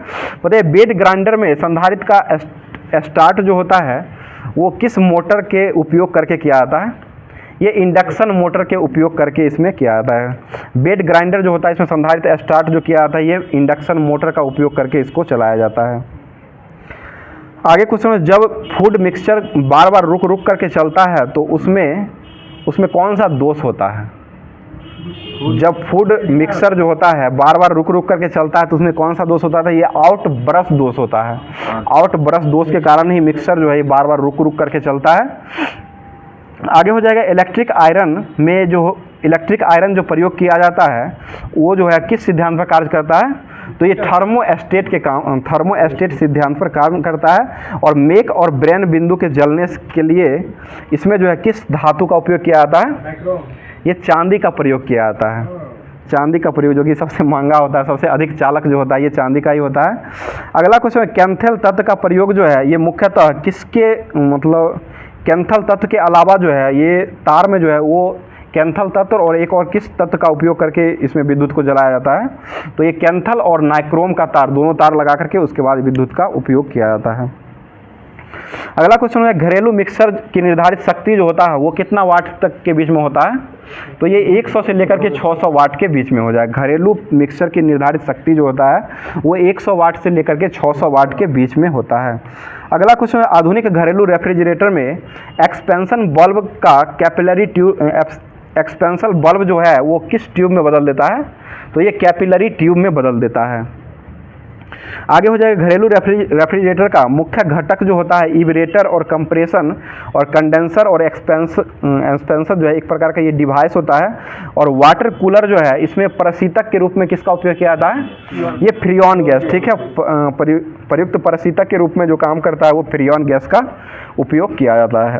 बताइए, बेड ग्राइंडर में संधारित्र का स्टार्ट जो होता है वो किस मोटर के उपयोग करके किया जाता है? ये इंडक्शन मोटर के उपयोग करके इसमें किया जाता है। बेड ग्राइंडर जो होता है इसमें संधारित्र स्टार्ट जो किया जाता है ये इंडक्शन मोटर का उपयोग करके इसको चलाया जाता है। आगे क्वेश्चन है, जब फूड मिक्सचर बार बार रुक रुक करके चलता है तो उसमें कौन सा दोष होता है? जब फूड मिक्सर जो होता है बार बार रुक रुक करके चलता है तो उसमें कौन सा दोष होता है? ये आउट ब्रश दोष होता है। आउट ब्रश दोष के कारण ही मिक्सर जो है ये बार बार रुक रुक करके चलता है। आगे हो जाएगा, इलेक्ट्रिक आयरन जो प्रयोग किया जाता है वो जो है किस सिद्धांत पर कार्य करता है? तो ये थर्मोस्टेट सिद्धांत पर काम करता है। और मेक और ब्रेन बिंदु के जलने के लिए इसमें जो है किस धातु का उपयोग किया जाता है? ये चांदी का प्रयोग किया जाता है। चांदी का प्रयोग जो कि सबसे महंगा होता है, सबसे अधिक चालक जो होता है ये चांदी का ही होता है। अगला क्वेश्चन है, कैंथल तत्व का प्रयोग जो है ये मुख्यतः किसके कैंथल तत्व के अलावा जो है ये तार में जो है वो कैंथल तत्व और एक और किस तत्व का उपयोग करके इसमें विद्युत को जलाया जाता है? तो ये कैंथल और नाइक्रोम का तार, दोनों तार लगा करके उसके बाद विद्युत का उपयोग किया जाता है। अगला क्वेश्चन है घरेलू मिक्सर की निर्धारित शक्ति जो होता है वो कितना वाट तक के बीच में होता है? तो ये 100 से लेकर के 600 वाट के बीच में हो जाएगा। घरेलू मिक्सर की निर्धारित शक्ति जो होता है वो 100 वाट से लेकर के 600 वाट के बीच में होता है। अगला क्वेश्चन है आधुनिक घरेलू रेफ्रिजरेटर में एक्सपेंशन बल्ब का कैपिलरी ट्यूब एक्सपेंशन बल्ब जो है वो किस ट्यूब में बदल देता है? तो ये कैपिलरी ट्यूब में बदल देता है। आगे हो जाएगा घरेलू रेफ्रिजरेटर का मुख्य घटक जो होता है इबरेटर और कंप्रेशन और कंडेंसर और एक्सपेंसर जो है एक प्रकार का ये डिवाइस होता है। और वाटर कूलर जो है इसमें प्रशीतक के रूप में किसका उपयोग किया जाता है? ये फ्रीऑन गैस, ठीक है, प्रयुक्त प्रशीतक के रूप में जो काम करता है वो फ्रीऑन गैस का उपयोग किया जाता है।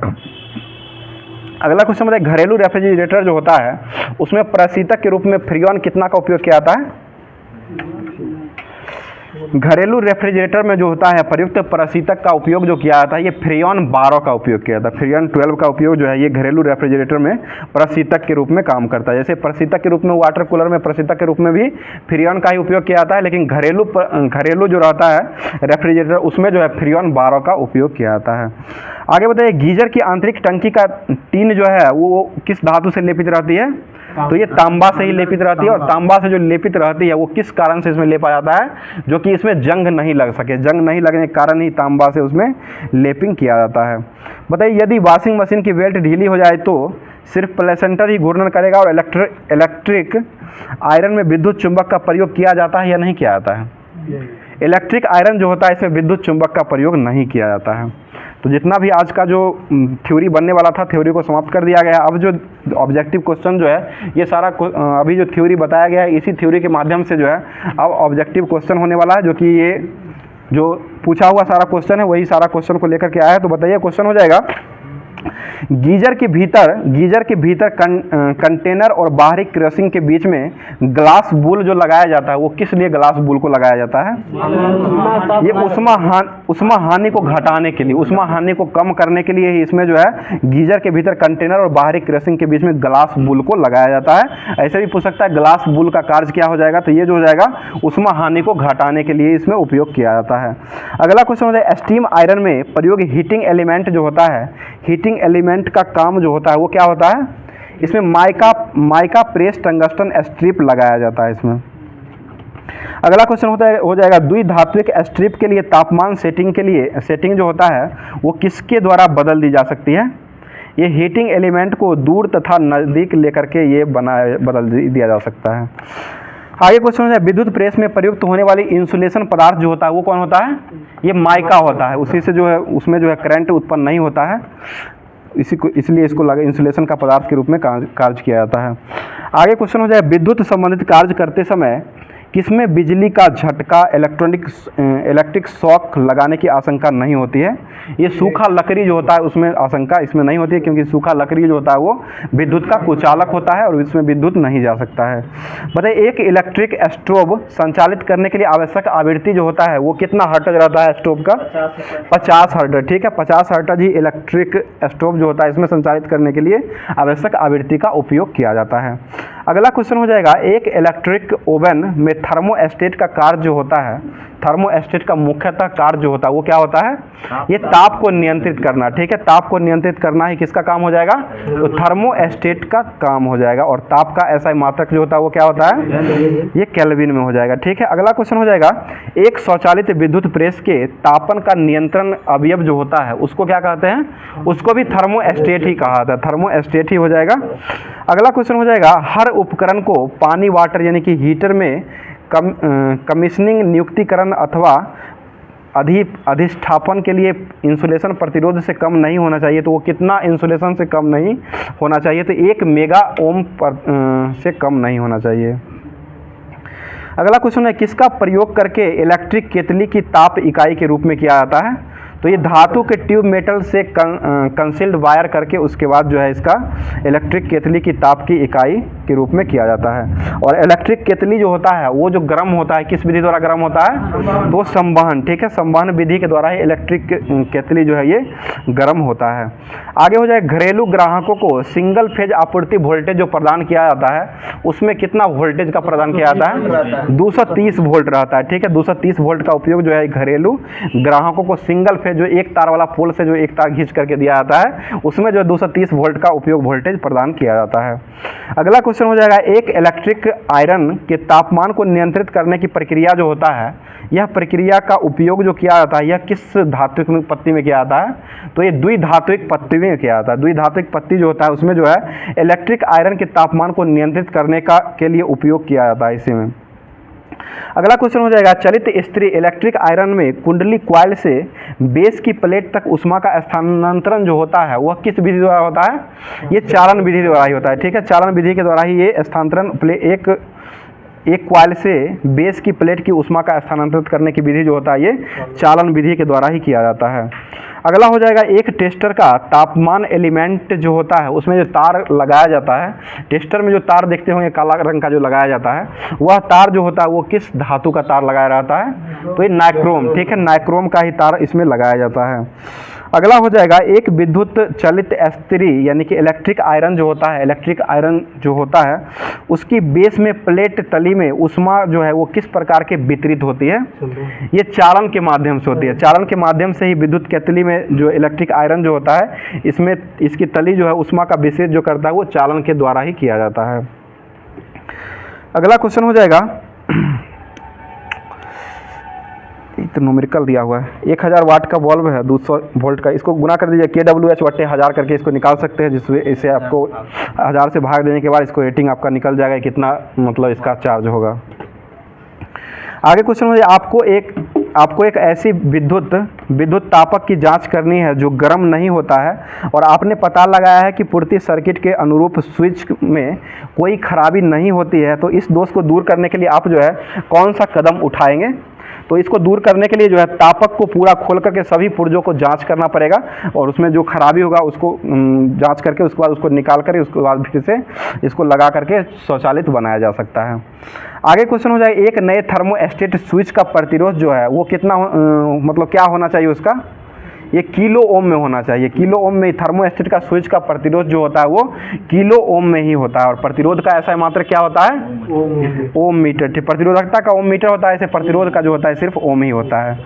अगला क्वेश्चन बताइए घरेलू रेफ्रिजरेटर जो होता है उसमें प्रशीतक के रूप में फ्रीऑन कितना का उपयोग किया जाता है? घरेलू रेफ्रिजरेटर में जो होता है प्रयुक्त प्रशीतक का उपयोग जो किया जाता है ये फ्रीऑन 12 का उपयोग किया जाता है। फ्रीऑन 12 का उपयोग जो है ये घरेलू रेफ्रिजरेटर में प्रशीतक के रूप में काम करता है। जैसे प्रशीतक के रूप में वाटर कूलर में प्रशीतक के रूप में भी फ्रीऑन का ही उपयोग किया जाता है, लेकिन घरेलू जो रहता है रेफ्रिजरेटर उसमें जो है फ्रीऑन 12 का उपयोग किया जाता है। आगे बताइए गीजर की आंतरिक टंकी का टीन जो है वो किस धातु से लेपित रहती है? तो ये तांबा से ही लेपित रहती है। और तांबा से जो लेपित रहती है वो किस कारण से इसमें लेपा जाता है? जो कि इसमें जंग नहीं लग सके, जंग नहीं लगने के कारण ही तांबा से उसमें लेपिंग किया जाता है। बताइए यदि वॉशिंग मशीन की बेल्ट ढीली हो जाए तो सिर्फ प्लेसेंटर ही घूर्णन करेगा और इलेक्ट्रिक आयरन में विद्युत चुंबक का प्रयोग किया जाता है या नहीं किया जाता है? इलेक्ट्रिक आयरन जो होता है इसमें विद्युत चुंबक का प्रयोग नहीं किया जाता है। तो जितना भी आज का जो थ्योरी बनने वाला था थ्योरी को समाप्त कर दिया गया। अब जो ऑब्जेक्टिव क्वेश्चन जो है ये सारा अभी जो थ्योरी बताया गया है इसी थ्योरी के माध्यम से जो है अब ऑब्जेक्टिव क्वेश्चन होने वाला है, जो कि ये जो पूछा हुआ सारा क्वेश्चन है वही सारा क्वेश्चन को लेकर के आया है। तो बताइए क्वेश्चन हो जाएगा गीजर के भीतर कंटेनर और बाहरी क्रशिंग के बीच में ग्लास बुल जो लगाया जाता है वो किस लिए ग्लास बुल को लगाया जाता है? ये उष्मा हानि को घटाने के लिए, उष्मा हानि को कम करने के लिए ही इसमें जो है गीजर के भीतर कंटेनर और बाहरी क्रशिंग के बीच में ग्लास बुल को लगाया जाता है। ऐसे भी पूछ सकता है ग्लास बुल का कार्य क्या हो जाएगा? तो ये जो हो जाएगा उष्मा हानि को घटाने के लिए इसमें उपयोग किया जाता है। अगला क्वेश्चन होता है स्टीम आयरन में प्रयोग हीटिंग एलिमेंट जो होता है, हीटिंग एलिमेंट का काम जो होता है वो क्या होता है? इसमें माइका प्रेस टंगस्टन स्ट्रिप लगाया जाता है इसमें। अगला क्वेश्चन हो जाएगा द्विधात्विक स्ट्रिप के लिए तापमान सेटिंग जो होता है वो किसके द्वारा बदल दी जा सकती है? ये हीटिंग एलिमेंट को दूर तथा नज़दीक लेकर के ये बदल दिया जा सकता है। आगे क्वेश्चन है विद्युत प्रेस में प्रयुक्त होने वाली इंसुलेशन पदार्थ जो होता है वो कौन होता है? ये माइका होता है। उसी से जो है उसमें जो है करंट उत्पन्न नहीं होता है, इसलिए इसको इंसुलेशन का पदार्थ के रूप में कार्य किया जाता है। आगे क्वेश्चन हो जाए विद्युत संबंधित कार्य करते समय किसमें बिजली का झटका इलेक्ट्रिक शॉक लगाने की आशंका नहीं होती है? ये सूखा लकड़ी जो होता है उसमें आशंका इसमें नहीं होती है, क्योंकि सूखा लकड़ी जो होता है वो विद्युत का कुचालक होता है और इसमें विद्युत नहीं जा सकता है। बताइए एक इलेक्ट्रिक स्टोव संचालित करने के लिए आवश्यक आवृत्ति जो होता है वो कितना हर्ट्ज रहता है स्टोव का? 50 हर्ट्ज, ठीक है, 50 हर्ट्ज ही इलेक्ट्रिक स्टोव जो होता है इसमें संचालित करने के लिए आवश्यक आवृत्ति का उपयोग किया जाता है। अगला क्वेश्चन हो जाएगा एक इलेक्ट्रिक ओवन में थर्मोस्टेट का कार्य जो होता है, थर्मोस्टेट का मुख्यतः कार्य जो होता है वो क्या होता है? ये ताप को नियंत्रित करना, ठीक है, ताप को नियंत्रित करना ही किसका काम हो जाएगा? तो थर्मोस्टेट का काम हो जाएगा। और ताप का ऐसा मात्रक जो होता है वो क्या होता है? ये केल्विन में हो जाएगा, ठीक है। अगला क्वेश्चन हो जाएगा एक स्वचालित विद्युत प्रेस के तापन का नियंत्रण अवयव जो होता है उसको क्या कहते हैं? उसको भी थर्मोस्टेट ही कहा जाता है, थर्मोस्टेट ही हो जाएगा। अगला क्वेश्चन हो जाएगा हर उपकरण को पानी वाटर यानी कि हीटर में कमीशनिंग नियुक्तिकरण अथवा अधिष्ठापन के लिए इंसुलेशन प्रतिरोध से कम नहीं होना चाहिए। तो वो कितना इंसुलेशन से कम नहीं होना चाहिए? तो 1 मेगा ओम से कम नहीं होना चाहिए। अगला क्वेश्चन है किसका प्रयोग करके इलेक्ट्रिक केतली की ताप इकाई के रूप में किया जाता है? तो ये धातु के ट्यूब मेटल से कंसील्ड वायर करके उसके बाद जो है इसका इलेक्ट्रिक केतली की ताप की इकाई के रूप में किया जाता है। और इलेक्ट्रिक केतली जो होता है वो जो गर्म होता है, किस विधि द्वारा गर्म होता है? तो संवहन, ठीक है, संवहन विधि के द्वारा ही इलेक्ट्रिक केतली जो है ये गर्म होता है। आगे हो जाए, घरेलू ग्राहकों को सिंगल फेज आपूर्ति वोल्टेज जो प्रदान किया जाता है उसमें कितना वोल्टेज का प्रदान किया जाता है? 230 वोल्ट रहता है, ठीक है। 230 वोल्ट का उपयोग जो है घरेलू ग्राहकों को सिंगल फेज जो एक तार वाला पोल से जो एक तार खींच करके दिया जाता है उसमें जो 230 वोल्ट का उपयोग वोल्टेज प्रदान किया जाता है। अगला क्वेश्चन हो जाएगा, एक इलेक्ट्रिक आयरन के तापमान को नियंत्रित करने की प्रक्रिया जो होता है, यह प्रक्रिया का उपयोग जो किया जाता है यह किस धात्विक पत्ती में किया जाता है? तो ये द्विधात्विक पत्ती में किया जाता है। द्विधात्विक पत्ती जो होता है उसमें जो है इलेक्ट्रिक आयरन के तापमान को नियंत्रित करने के लिए उपयोग किया जाता है इसी में। अगला क्वेश्चन हो जाएगा, चलित स्त्री इलेक्ट्रिक आयरन में कुंडली कॉइल से बेस की प्लेट तक उष्मा का स्थानांतरण जो होता है वह किस विधि द्वारा होता है? ये चालन विधि द्वारा ही होता है, ठीक है। चालन विधि के द्वारा ही ये स्थानांतरण एक कॉइल से बेस की प्लेट की उष्मा का स्थानांतरित करने की विधि जो होता है ये चालन विधि के द्वारा ही किया जाता है। अगला हो जाएगा, एक टेस्टर का तापमान एलिमेंट जो होता है उसमें जो तार लगाया जाता है, टेस्टर में जो तार देखते होंगे काला रंग का जो लगाया जाता है वह तार जो होता है वो किस धातु का तार लगाया रहता है? तो ये नाइक्रोम, ठीक है, नाइक्रोम का ही तार इसमें लगाया जाता है। अगला हो जाएगा, एक विद्युत चलित स्त्री यानी कि इलेक्ट्रिक आयरन जो होता है, इलेक्ट्रिक आयरन जो होता है उसकी बेस में प्लेट तली में उष्मा जो है वो किस प्रकार के वितरित होती है? ये चालन के माध्यम से होती है। चालन के माध्यम से ही विद्युत केतली में जो इलेक्ट्रिक आयरन जो होता है इसमें इसकी तली जो है उष्मा का विसर्जन जो करता है वो चालन के द्वारा ही किया जाता है। अगला क्वेश्चन हो जाएगा, तो न्यूमेरिकल दिया हुआ है, 1000 वाट का बल्ब है 200 वोल्ट का, इसको गुना कर दीजिए kWh बटे 1000 करके इसको निकाल सकते हैं, जिससे इसे आपको 1000 से भाग देने के बाद इसको रेटिंग आपका निकल जाएगा कितना मतलब इसका चार्ज होगा। आगे क्वेश्चन मुझे आपको एक ऐसी विद्युत तापक की जांच करनी है जो गर्म नहीं होता है और आपने पता लगाया है कि पूर्ति सर्किट के अनुरूप स्विच में कोई खराबी नहीं होती है, तो इस दोष को दूर करने के लिए आप जो है कौन सा कदम उठाएंगे? तो इसको दूर करने के लिए जो है तापक को पूरा खोल करके सभी पुर्जों को जांच करना पड़ेगा और उसमें जो खराबी होगा उसको जांच करके उसके बाद उसको निकाल कर उसके बाद फिर से इसको लगा करके स्वचालित बनाया जा सकता है। आगे क्वेश्चन हो जाए, एक नए थर्मोस्टेट स्विच का प्रतिरोध जो है वो कितना मतलब क्या होना चाहिए उसका? ये किलो ओम में होना चाहिए। किलो ओम में थर्मोस्टेट का स्विच का प्रतिरोध जो होता है वो किलो ओम में ही होता है और प्रतिरोध का ऐसा मात्र क्या होता है? ओम मीटर। ठीक, प्रतिरोधकता का ओम मीटर होता है, ऐसे प्रतिरोध का जो होता है सिर्फ ओम ही होता है।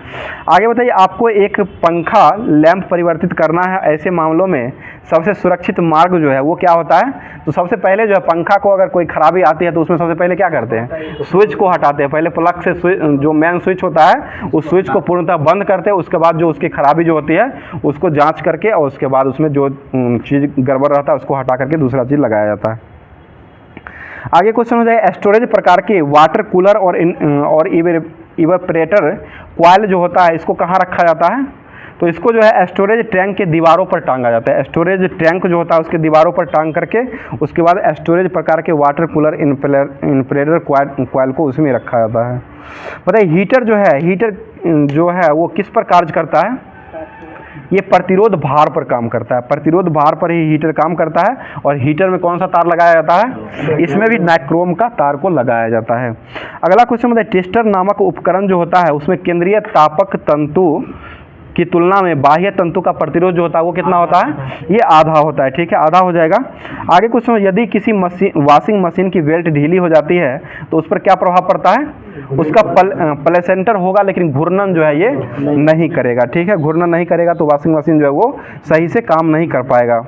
आगे बताइए, आपको एक पंखा लैंप परिवर्तित करना है, ऐसे मामलों में सबसे सुरक्षित मार्ग जो है वो क्या होता है? तो सबसे पहले जो है पंखा को अगर कोई खराबी आती है तो उसमें सबसे पहले क्या करते हैं? स्विच को हटाते हैं। पहले प्लग से जो मेन स्विच होता है उस स्विच को पूर्णतः बंद करते हैं, उसके बाद जो उसकी खराबी जो होती है उसको जांच करके और उसके बाद उसमें जो चीज़ गड़बड़ रहता है उसको हटा करके दूसरा चीज़ लगाया जाता है। आगे क्वेश्चन हो जाए, स्टोरेज प्रकार के वाटर कूलर और इवेपोरेटर कॉइल जो होता है इसको कहाँ रखा जाता है? तो इसको जो है स्टोरेज टैंक के दीवारों पर टांगा जाता है। स्टोरेज टैंक जो होता है उसके दीवारों पर टांग करके उसके बाद स्टोरेज प्रकार के वाटर कूलर इवेपोरेटर कॉइल को उसमें रखा जाता है। बताइए, हीटर जो है वो किस पर कार्य करता है? ये प्रतिरोध भार पर काम करता है। प्रतिरोध भार पर ही हीटर काम करता है और हीटर में कौन सा तार लगाया जाता है? इसमें भी नाइक्रोम का तार को लगाया जाता है। अगला क्वेश्चन बताइए, टेस्टर नामक उपकरण जो होता है उसमें केंद्रीय तापक तंतु की तुलना में बाह्य तंतु का प्रतिरोध जो होता है वो कितना होता है? ये आधा होता है। ठीक है, आधा हो जाएगा। आगे कुछ, यदि किसी वॉशिंग मशीन की बेल्ट ढीली हो जाती है तो उस पर क्या प्रभाव पड़ता है? उसका प्लेसेंटर होगा लेकिन घूर्णन जो है ये नहीं करेगा। ठीक है, घूर्णन नहीं करेगा तो वॉशिंग मशीन जो है वो सही से काम नहीं कर पाएगा।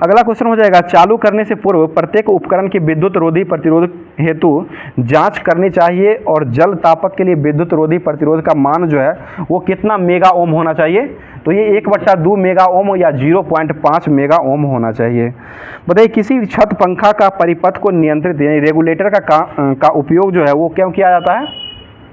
अगला क्वेश्चन हो जाएगा, चालू करने से पूर्व प्रत्येक उपकरण की विद्युत रोधी प्रतिरोध हेतु जांच करनी चाहिए और जल तापक के लिए विद्युत रोधी प्रतिरोध का मान जो है वो कितना मेगा ओम होना चाहिए? तो ये 1/2 मेगा ओम या 0.5 मेगा ओम होना चाहिए। बताइए, किसी छत पंखा का परिपथ को नियंत्रित यानी रेगुलेटर का उपयोग जो है वो क्यों किया जाता है?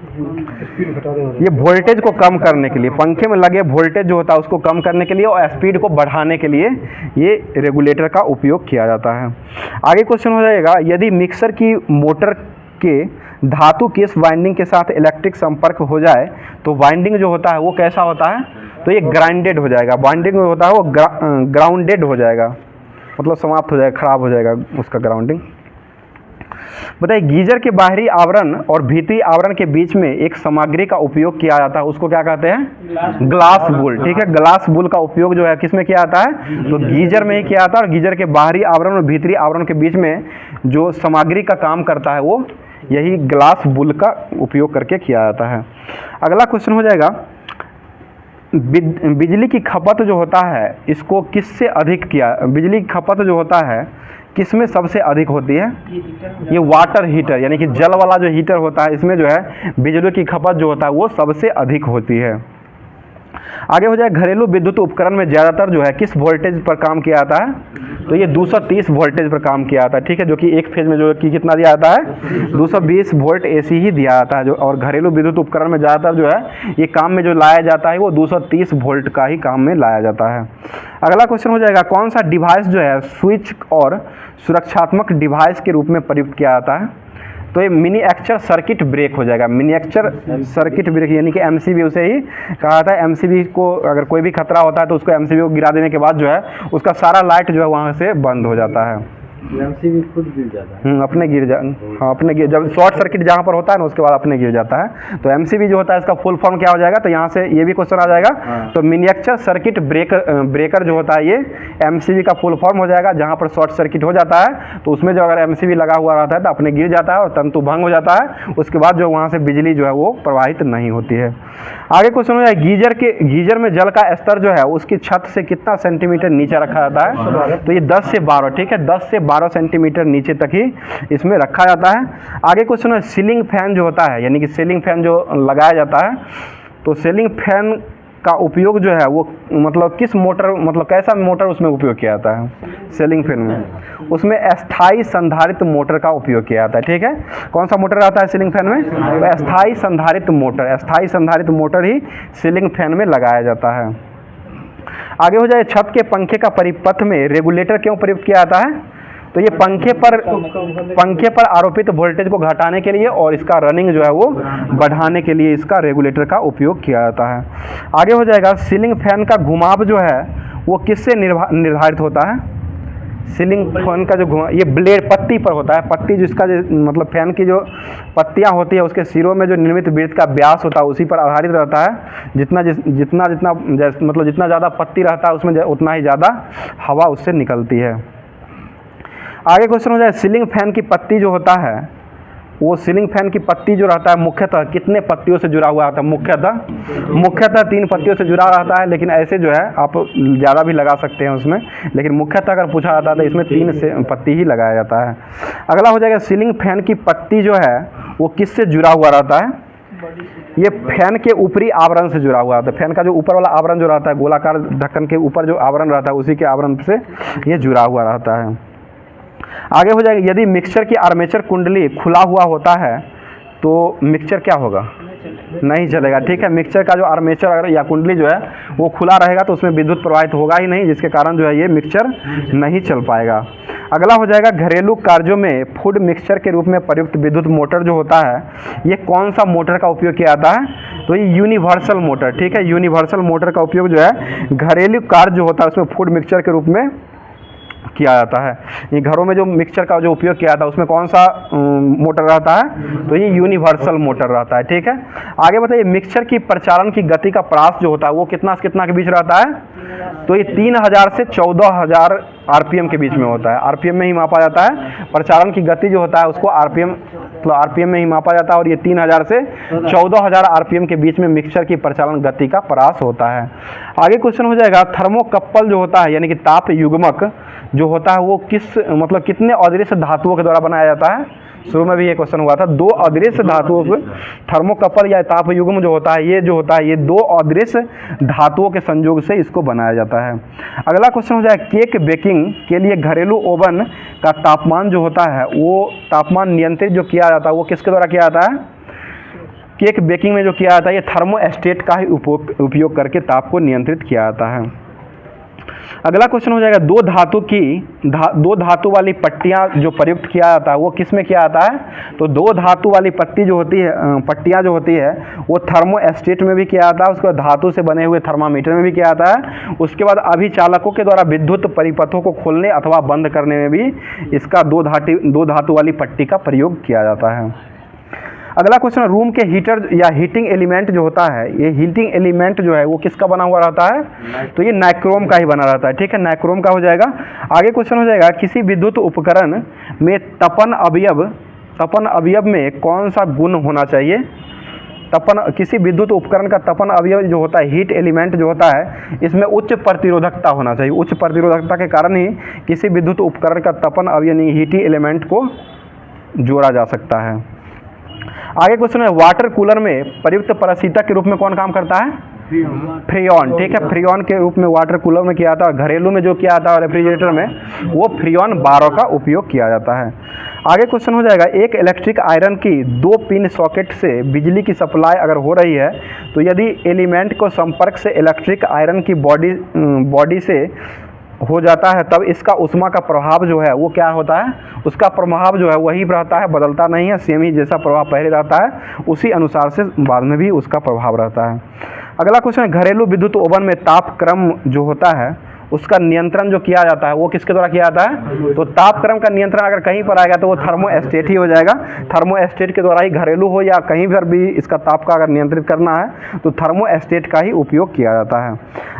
ये वोल्टेज को कम करने के लिए, पंखे में लगे वोल्टेज जो होता है उसको कम करने के लिए और स्पीड को बढ़ाने के लिए ये रेगुलेटर का उपयोग किया जाता है। आगे क्वेश्चन हो जाएगा, यदि मिक्सर की मोटर के धातु केस वाइंडिंग के साथ इलेक्ट्रिक संपर्क हो जाए तो वाइंडिंग जो होता है वो कैसा होता है? तो ये ग्राइंडेड हो जाएगा। वाइंडिंग जो होता है वो ग्राउंडेड हो जाएगा। मतलब समाप्त हो जाएगा, ख़राब हो जाएगा उसका ग्राउंडिंग। बताइए, गीजर के बाहरी आवरण और भीतरी आवरण के बीच में एक सामग्री का उपयोग किया जाता है, उसको क्या कहते हैं? Glass bull. ठीक है, ग्लास बुल का उपयोग जो है किस में किया जाता है? तो गीजर में ही किया जाता है। और गीजर के बाहरी आवरण और भीतरी आवरण के बीच में जो सामग्री का काम करता है वो यही ग्लास बुल का उपयोग करके किया जाता है। अगला क्वेश्चन हो जाएगा, बिजली की खपत जो होता है इसको किससे अधिक किया, बिजली की खपत जो होता है किस में सबसे अधिक होती है? ये वाटर हीटर यानी कि जल वाला जो हीटर होता है इसमें जो है बिजली की खपत जो होता है वो सबसे अधिक होती है। आगे हो जाए, घरेलू विद्युत उपकरण में ज़्यादातर जो है किस वोल्टेज पर काम किया जाता है? तो ये 230 वोल्टेज पर काम किया जाता है। ठीक है, जो कि एक फेज में जो कि कितना दिया जाता है? 220 वोल्ट एसी ही दिया जाता है जो। और घरेलू विद्युत उपकरण में ज़्यादातर जो है ये काम में जो लाया जाता है वो 230 वोल्ट का ही काम में लाया जाता है। अगला क्वेश्चन हो जाएगा, कौन सा डिवाइस जो है स्विच और सुरक्षात्मक डिवाइस के रूप में प्रयुक्त किया जाता है? तो ये मिनीएचर सर्किट ब्रेक हो जाएगा। मिनीएचर सर्किट ब्रेक यानी कि एमसीबी उसे ही कहा जाता है। एमसीबी को अगर कोई भी खतरा होता है तो उसको एमसीबी को गिरा देने के बाद जो है उसका सारा लाइट जो है वहाँ से बंद हो जाता है। एमसीबी खुद गिर जाता है। अपने गिर हाँ अपने गिर, जब शॉर्ट सर्किट जहाँ पर होता है ना उसके बाद अपने गिर जाता है। तो एमसीबी जो होता है इसका फुल फॉर्म क्या हो जाएगा? तो यहाँ से ये भी क्वेश्चन आ जाएगा। तो मिनीएचर सर्किट ब्रेकर जो होता है ये एमसीबी का फुल फॉर्म हो जाएगा। जहाँ पर शॉर्ट सर्किट हो जाता है तो उसमें जो अगर एमसीबी लगा हुआ रहता है तो अपने गिर जाता है और तंतु भंग हो जाता है। उसके बाद जो वहाँ से बिजली जो है वो प्रवाहित नहीं होती है। आगे क्वेश्चन हो जाए, गीजर में जल का स्तर जो है उसकी छत से कितना सेंटीमीटर नीचे रखा जाता है? तो ये 10 से 12। ठीक है, 10 से 12 सेंटीमीटर नीचे तक ही इसमें रखा जाता है। आगे क्वेश्चन है, सीलिंग फैन जो होता है यानी कि सीलिंग फैन जो लगाया जाता है तो सीलिंग फैन का उपयोग जो है वो मतलब किस मोटर, मतलब कैसा मोटर उसमें उपयोग किया जाता है? सीलिंग फैन में उसमें अस्थाई संधारित्र मोटर का उपयोग किया जाता है। ठीक है, कौन सा मोटर आता है सीलिंग फैन में? तो अस्थाई संधारित्र मोटर, अस्थाई संधारित्र मोटर ही सीलिंग फैन में लगाया जाता है। आगे हो जाए, छत के पंखे का परिपथ में रेगुलेटर क्यों प्रयुक्त किया जाता है? तो ये पंखे पर आरोपित वोल्टेज को घटाने के लिए और इसका रनिंग जो है वो बढ़ाने के लिए इसका रेगुलेटर का उपयोग किया जाता है। आगे हो जाएगा, सीलिंग फैन का घुमाव जो है वो किससे निर्धारित होता है? सीलिंग फैन का जो ये ब्लेड पत्ती पर होता है। पत्ती जिसका मतलब फैन की जो पत्तियां होती है उसके सिरों में जो निर्मित वृत्त का व्यास होता है उसी पर आधारित रहता है। जितना ज़्यादा पत्ती रहता है उसमें उतना ही ज़्यादा हवा उससे निकलती है। आगे क्वेश्चन हो जाए, सीलिंग फैन की पत्ती जो होता है वो सीलिंग फैन की पत्ती जो रहता है मुख्यतः कितने पत्तियों से जुड़ा हुआ रहता है? मुख्यतः 3 पत्तियों से जुड़ा रहता है, लेकिन ऐसे जो है आप ज़्यादा भी लगा सकते हैं उसमें, लेकिन मुख्यतः अगर पूछा जाता है तो इसमें 3 से पत्ती ही लगाया जाता है। अगला हो जाएगा, सीलिंग फैन की पत्ती जो है वो किससे जुड़ा हुआ रहता है? ये फैन के ऊपरी आवरण से जुड़ा हुआ रहता है। फैन का जो ऊपर वाला आवरण जो रहता है, गोलाकार ढक्कन के ऊपर जो आवरण रहता है उसी के आवरण से ये जुड़ा हुआ रहता है। आगे हो जाएगा, यदि मिक्सचर की आर्मेचर कुंडली खुला हुआ होता है तो मिक्सचर क्या होगा? नहीं चलेगा। ठीक है, मिक्सचर का जो आर्मेचर अगर या कुंडली जो है वो खुला रहेगा तो उसमें विद्युत प्रवाहित होगा ही नहीं, जिसके कारण जो है ये मिक्सचर नहीं चल पाएगा। अगला हो जाएगा, घरेलू कार्यों में फूड मिक्सचर के रूप में प्रयुक्त विद्युत मोटर जो होता है ये कौन सा मोटर का उपयोग किया जाता है? तो ये यूनिवर्सल मोटर। ठीक है, यूनिवर्सल मोटर का उपयोग जो है घरेलू कार्य जो होता है उसमें फूड मिक्सचर के रूप में किया जाता है। ये घरों में जो मिक्सचर का जो उपयोग किया जाता है उसमें कौन सा मोटर रहता है? तो ये यूनिवर्सल मोटर रहता है। ठीक है, आगे बताइए, मिक्सचर की प्रचालन की गति का प्रयास जो होता है वो कितना से कितना के बीच रहता है? तो ये 3000 से 14000 आरपीएम के बीच में होता है। आरपीएम में ही मापा जाता है। प्रचालन की गति जो होता है उसको आरपीएम में ही मापा जाता है और ये 3000 से 14000 आरपीएम के बीच में मिक्सचर की प्रचालन गति का प्रयास होता है। आगे क्वेश्चन हो जाएगा, थर्मोकपल जो होता है यानी कि ताप युग्मक जो होता है वो कितने अदृश्य धातुओं के द्वारा बनाया जाता है? शुरू में भी ये क्वेश्चन हुआ था। 2 अदृश्य धातुओं को थर्मोकपल या ताप युग्म जो होता है ये 2 अदृश्य धातुओं के संयोग से इसको बनाया जाता है। अगला क्वेश्चन हो जाए, केक बेकिंग के लिए घरेलू ओवन का तापमान जो होता है वो तापमान नियंत्रित जो किया जाता है वो किसके द्वारा किया जाता है? केक बेकिंग में जो किया जाता है ये थर्मोस्टेट का ही उपयोग करके ताप को नियंत्रित किया जाता है। अगला क्वेश्चन हो जाएगा दो धातु वाली पट्टियाँ जो प्रयुक्त किया जाता है वो किस में किया जाता है? तो दो धातु वाली पट्टियाँ जो होती है वो थर्मोस्टेट में भी किया जाता है, उसके बाद धातु से बने हुए थर्मामीटर में भी किया जाता है, उसके बाद अभिचालकों के द्वारा विद्युत परिपथों को खोलने अथवा बंद करने में भी इसका दो धातु वाली पट्टी का प्रयोग किया जाता है। अगला क्वेश्चन, रूम के हीटर या हीटिंग एलिमेंट जो होता है, ये हीटिंग एलिमेंट जो है वो किसका बना हुआ रहता है? तो ये नाइक्रोम का ही बना रहता है, ठीक है, नाइक्रोम का हो जाएगा। आगे क्वेश्चन हो जाएगा, किसी विद्युत उपकरण में तपन अवयव में कौन सा गुण होना चाहिए? किसी विद्युत उपकरण का तपन अवयव जो होता है, हीट एलिमेंट जो होता है, इसमें उच्च प्रतिरोधकता होना चाहिए। उच्च प्रतिरोधकता के कारण ही किसी विद्युत उपकरण का तपन अवयव हीटिंग एलिमेंट को जोड़ा जा सकता है। आगे क्वेश्चन है, वाटर कूलर में प्रयुक्त परासीता के रूप में कौन काम करता है? फ्रीऑन, ठीक है, फ्रीऑन के रूप में वाटर कूलर में किया जाता है। घरेलू में जो किया जाता है रेफ्रिजरेटर में, वो फ्रीऑन 12 का उपयोग किया जाता है। आगे क्वेश्चन हो जाएगा, एक इलेक्ट्रिक आयरन की 2 पिन सॉकेट से बिजली की सप्लाई अगर हो रही है तो यदि एलिमेंट को संपर्क से इलेक्ट्रिक आयरन की बॉडी से हो जाता है तब इसका उष्मा का प्रभाव जो है वो क्या होता है? उसका प्रभाव जो है वही रहता है, बदलता नहीं है, सेम ही जैसा प्रभाव पहले रहता है उसी अनुसार से बाद में भी उसका प्रभाव रहता है। अगला क्वेश्चन है, घरेलू विद्युत ओवन में तापक्रम जो होता है उसका नियंत्रण जो किया जाता है वो किसके द्वारा किया जाता है? तो तापक्रम का नियंत्रण अगर कहीं पर आएगा तो वो थर्मोस्टेट ही हो जाएगा। थर्मोस्टेट के द्वारा ही घरेलू हो या कहीं पर भी इसका ताप का अगर नियंत्रित करना है तो थर्मोस्टेट का ही उपयोग किया जाता है।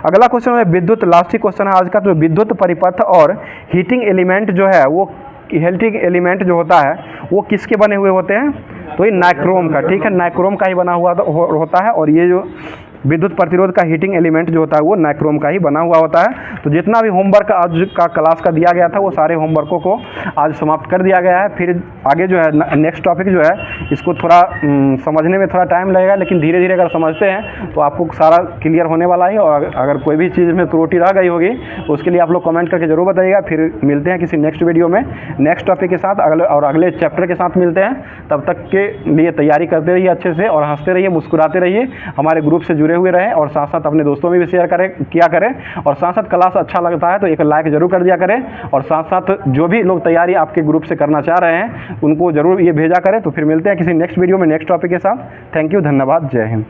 अगला क्वेश्चन है विद्युत, लास्टिक क्वेश्चन है आज का, तो विद्युत परिपथ और हीटिंग एलिमेंट जो है वो हीटिंग एलिमेंट जो होता है वो किसके बने हुए होते हैं? तो ये नाइक्रोम का, ठीक है, नाइक्रोम का ही बना हुआ होता है। और ये जो विद्युत प्रतिरोध का हीटिंग एलिमेंट जो होता है वो नाइक्रोम का ही बना हुआ होता है। तो जितना भी होमवर्क आज का क्लास का दिया गया था वो सारे होमवर्कों को आज समाप्त कर दिया गया है। फिर आगे जो है नेक्स्ट टॉपिक जो है इसको थोड़ा समझने में थोड़ा टाइम लगेगा, लेकिन धीरे धीरे अगर समझते हैं तो आपको सारा क्लियर होने वाला है। और अगर कोई भी चीज़ में त्रुटि रह गई होगी तो उसके लिए आप लोग कमेंट करके जरूर बताइएगा। फिर मिलते हैं किसी नेक्स्ट वीडियो में नेक्स्ट टॉपिक के साथ, अगले चैप्टर के साथ मिलते हैं। तब तक के लिए तैयारी करते रहिए अच्छे से और हंसते रहिए, मुस्कुराते रहिए, हमारे ग्रुप से जुड़े हुए रहें और साथ साथ अपने दोस्तों में भी शेयर किया करें। और साथ साथ क्लास अच्छा लगता है तो एक लाइक जरूर कर दिया करें। और साथ साथ जो भी लोग तैयारी आपके ग्रुप से करना चाह रहे हैं उनको जरूर ये भेजा करें। तो फिर मिलते हैं किसी नेक्स्ट वीडियो में नेक्स्ट टॉपिक के साथ। थैंक यू, धन्यवाद, जय हिंद।